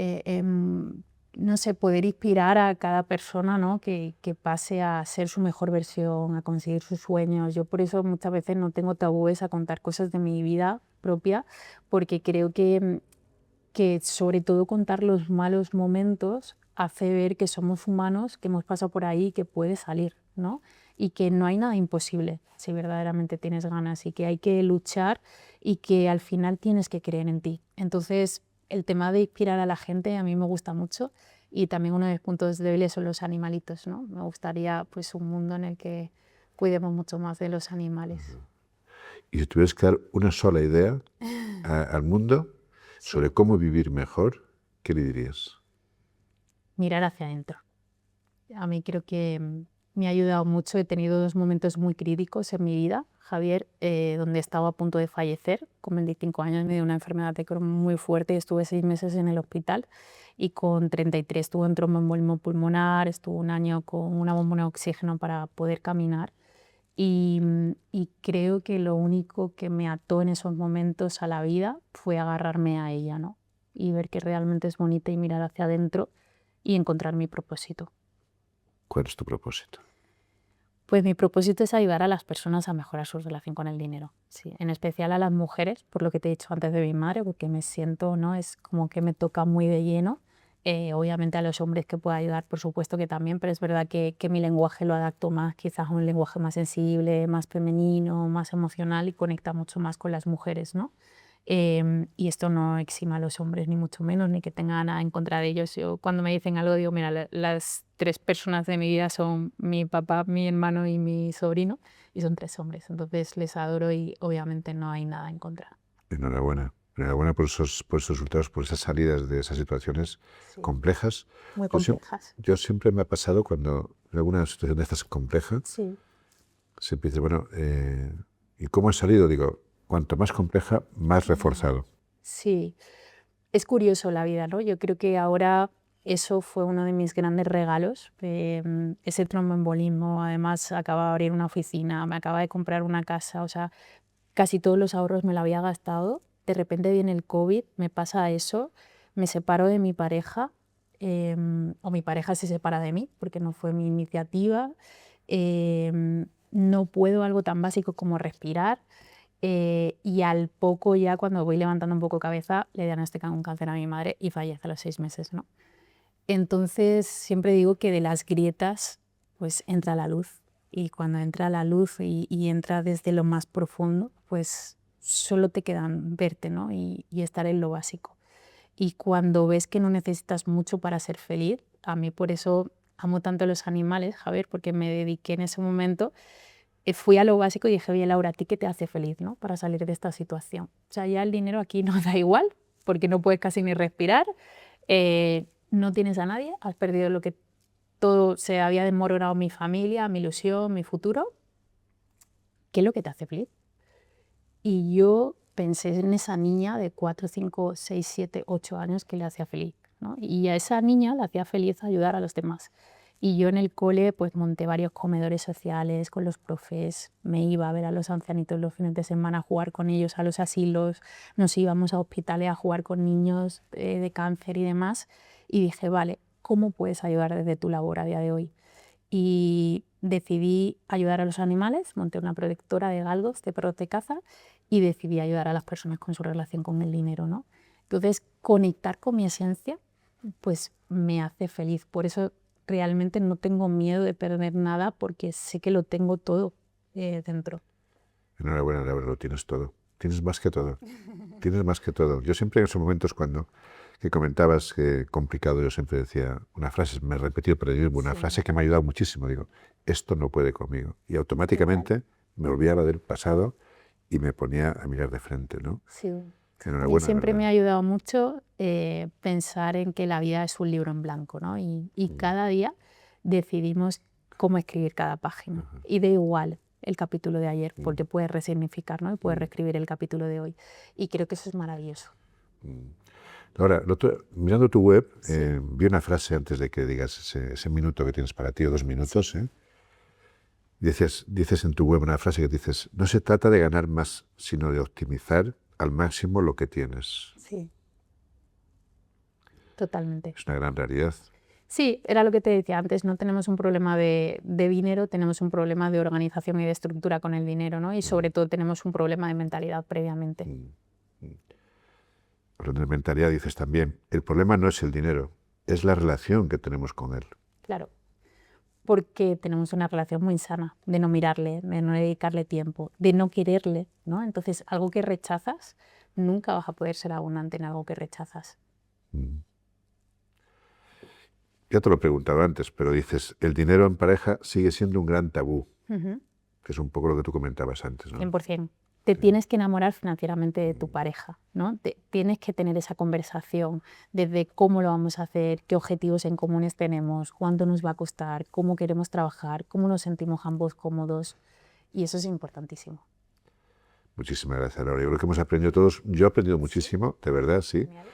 no sé, poder inspirar a cada persona, ¿no? Que pase a ser su mejor versión, a conseguir sus sueños. Yo por eso muchas veces no tengo tabúes a contar cosas de mi vida propia, porque creo que sobre todo contar los malos momentos hace ver que somos humanos, que hemos pasado por ahí y que puede salir, ¿no? Y que no hay nada imposible si verdaderamente tienes ganas y que hay que luchar y que al final tienes que creer en ti. Entonces, el tema de inspirar a la gente a mí me gusta mucho y también uno de mis puntos débiles son los animalitos, ¿no? Me gustaría pues un mundo en el que cuidemos mucho más de los animales. Y si tuvieras que dar una sola idea al mundo Sí. sobre cómo vivir mejor, ¿qué le dirías? Mirar hacia adentro. A mí creo que me ha ayudado mucho. He tenido 2 momentos muy críticos en mi vida, Javier, donde estaba a punto de fallecer. Con 25 años me dio una enfermedad de Crohn muy fuerte y estuve 6 meses en el hospital. Y con 33 tuve un tromboembolismo pulmonar, estuve 1 año con una bombona de oxígeno para poder caminar. Y creo que lo único que me ató en esos momentos a la vida fue agarrarme a ella, ¿no? Y ver que realmente es bonita y mirar hacia adentro y encontrar mi propósito. ¿Cuál es tu propósito? Pues mi propósito es ayudar a las personas a mejorar su relación con el dinero, sí, en especial a las mujeres, por lo que te he dicho antes de mi madre, porque me siento, ¿no? Es como que me toca muy de lleno. Obviamente a los hombres que pueda ayudar, por supuesto que también, pero es verdad que mi lenguaje lo adapto más quizás a un lenguaje más sensible, más femenino, más emocional y conecta mucho más con las mujeres, ¿no? Y esto no exima a los hombres, ni mucho menos, ni que tenga nada en contra de ellos. Yo cuando me dicen algo digo, mira, las 3 personas de mi vida son mi papá, mi hermano y mi sobrino, y son 3 hombres. Entonces les adoro y obviamente no hay nada en contra. Enhorabuena. Enhorabuena por esos resultados, por esas salidas de esas situaciones Sí, complejas. muy Yo, complejas. yo siempre me ha pasado cuando en alguna situación de estas compleja, Sí. siempre dice, bueno, ¿y cómo he salido? Digo, cuanto más compleja, más reforzado. Sí, es curioso la vida, ¿no? Yo creo que ahora eso fue uno de mis grandes regalos. Ese tromboembolismo, además, acaba de abrir una oficina, me acaba de comprar una casa, o sea, casi todos los ahorros me lo había gastado. De repente viene el COVID, me pasa eso, me separo de mi pareja, o mi pareja se separa de mí, porque no fue mi iniciativa. No puedo algo tan básico como respirar. Y al poco ya, cuando voy levantando un poco cabeza, le diagnostican un cáncer a mi madre y fallece a los 6 meses, ¿no? Entonces, siempre digo que de las grietas, pues entra la luz. Y cuando entra la luz y entra desde lo más profundo, pues solo te quedan verte, ¿no? Y estar en lo básico. Y cuando ves que no necesitas mucho para ser feliz, a mí por eso amo tanto a los animales, Javier, porque me dediqué en ese momento, fui a lo básico y dije, oye, Laura, ¿a ti qué te hace feliz, ¿no? Para salir de esta situación? O sea, ya el dinero aquí no da igual, porque no puedes casi ni respirar, no tienes a nadie, has perdido lo que todo se había desmoronado, mi familia, mi ilusión, mi futuro. ¿Qué es lo que te hace feliz? Y yo pensé en esa niña de 4, 5, 6, 7, 8 años que le hacía feliz, ¿no? Y a esa niña le hacía feliz ayudar a los demás. Y yo en el cole pues monté varios comedores sociales con los profes, me iba a ver a los ancianitos los fines de semana, a jugar con ellos a los asilos, nos íbamos a hospitales a jugar con niños de cáncer y demás. Y dije, vale, ¿cómo puedes ayudar desde tu labor a día de hoy? Y decidí ayudar a los animales, monté una protectora de galgos, de perros de caza, y decidí ayudar a las personas con su relación con el dinero, ¿no? Entonces, conectar con mi esencia, pues me hace feliz. Por eso realmente no tengo miedo de perder nada, porque sé que lo tengo todo dentro. Enhorabuena, Laura, lo tienes todo. Tienes más que todo. Tienes más que todo. Yo siempre en esos momentos cuando que comentabas que complicado, yo siempre decía una frase, me he repetido pero digo, una frase que me ha ayudado muchísimo. Digo, esto no puede conmigo. Y automáticamente me olvidaba del pasado y me ponía a mirar de frente, ¿no? Sí. A mí Enhorabuena, siempre ¿verdad? me ha ayudado mucho pensar en que la vida es un libro en blanco, ¿no? Y cada día decidimos cómo escribir cada página. Y da igual el capítulo de ayer, porque puedes resignificar, ¿no? Y puedes reescribir el capítulo de hoy. Y creo que eso es maravilloso. Ahora, mirando tu web, vi una frase antes de que digas ese minuto que tienes para ti, o 2 minutos. Sí. Dices en tu web una frase que dices, no se trata de ganar más, sino de optimizar al máximo lo que tienes. Sí, totalmente. Es una gran realidad. Sí, era lo que te decía antes, no tenemos un problema de dinero, tenemos un problema de organización y de estructura con el dinero, ¿no? Y sobre todo tenemos un problema de mentalidad previamente. Hablando de mentalidad, dices también, el problema no es el dinero, es la relación que tenemos con él. Claro, porque tenemos una relación muy sana, de no mirarle, de no dedicarle tiempo, de no quererle, ¿no? Entonces, algo que rechazas, nunca vas a poder ser abundante en algo que rechazas. Ya te lo he preguntado antes, pero dices, el dinero en pareja sigue siendo un gran tabú, que es un poco lo que tú comentabas antes, ¿no? 100%. te tienes que enamorar financieramente de tu pareja, ¿no? Tienes que tener esa conversación desde cómo lo vamos a hacer, qué objetivos en comunes tenemos, cuánto nos va a costar, cómo queremos trabajar, cómo nos sentimos ambos cómodos, y eso es importantísimo. Muchísimas gracias, Laura. Yo creo que hemos aprendido todos. Yo he aprendido muchísimo, de verdad, sí. Genial.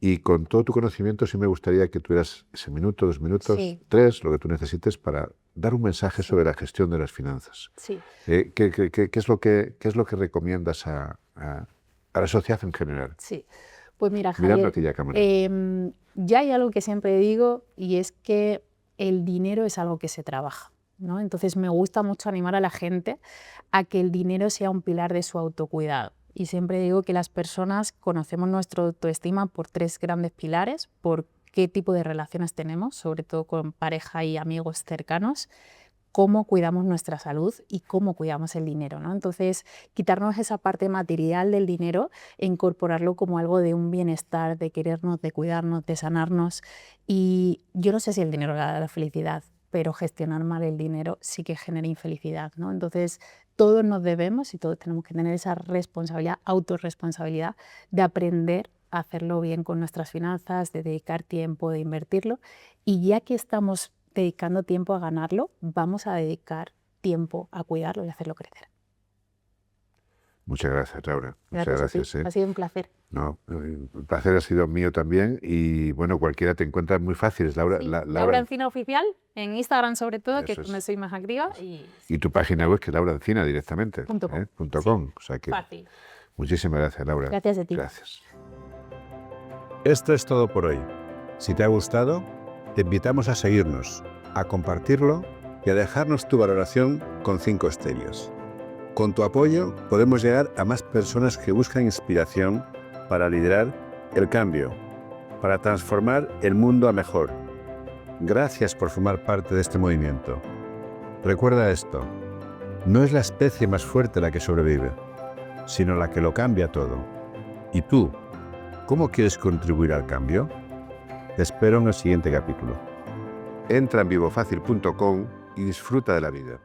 Y con todo tu conocimiento sí me gustaría que tuvieras ese minuto, 2 minutos, Sí. 3, lo que tú necesites para dar un mensaje sobre la gestión de las finanzas. Sí. ¿Qué es lo que recomiendas a la sociedad en general? Sí. Pues mira, Mirando Javier, aquella cámara. ya hay algo que siempre digo y es que el dinero es algo que se trabaja, ¿no? Entonces me gusta mucho animar a la gente a que el dinero sea un pilar de su autocuidado. Y siempre digo que las personas conocemos nuestra autoestima por 3 grandes pilares, por qué tipo de relaciones tenemos, sobre todo con pareja y amigos cercanos, cómo cuidamos nuestra salud y cómo cuidamos el dinero, ¿no? Entonces, quitarnos esa parte material del dinero e incorporarlo como algo de un bienestar, de querernos, de cuidarnos, de sanarnos. Y yo no sé si el dinero da la felicidad, pero gestionar mal el dinero sí que genera infelicidad, ¿no? Entonces, todos nos debemos y todos tenemos que tener esa responsabilidad, autorresponsabilidad de aprender a hacerlo bien con nuestras finanzas, de dedicar tiempo, de invertirlo. Y ya que estamos dedicando tiempo a ganarlo, vamos a dedicar tiempo a cuidarlo y hacerlo crecer. Muchas gracias, Laura. Muchas Gracias a ti. Ha sido un placer. No, el placer ha sido mío también y bueno, cualquiera te encuentra muy fácil. Es Laura, Sí, Laura Laura Encina Oficial, en Instagram sobre todo, que es Eso es. donde soy más activa. Y tu página web que es Laura Encina directamente. .com. .com. Sí, O sea que fácil. muchísimas gracias, Laura. Gracias a ti. Gracias. Esto es todo por hoy. Si te ha gustado, te invitamos a seguirnos, a compartirlo y a dejarnos tu valoración con 5 estrellas. Con tu apoyo podemos llegar a más personas que buscan inspiración para liderar el cambio, para transformar el mundo a mejor. Gracias por formar parte de este movimiento. Recuerda esto, no es la especie más fuerte la que sobrevive, sino la que lo cambia todo. ¿Y tú, cómo quieres contribuir al cambio? Te espero en el siguiente capítulo. Entra en vivofacil.com y disfruta de la vida.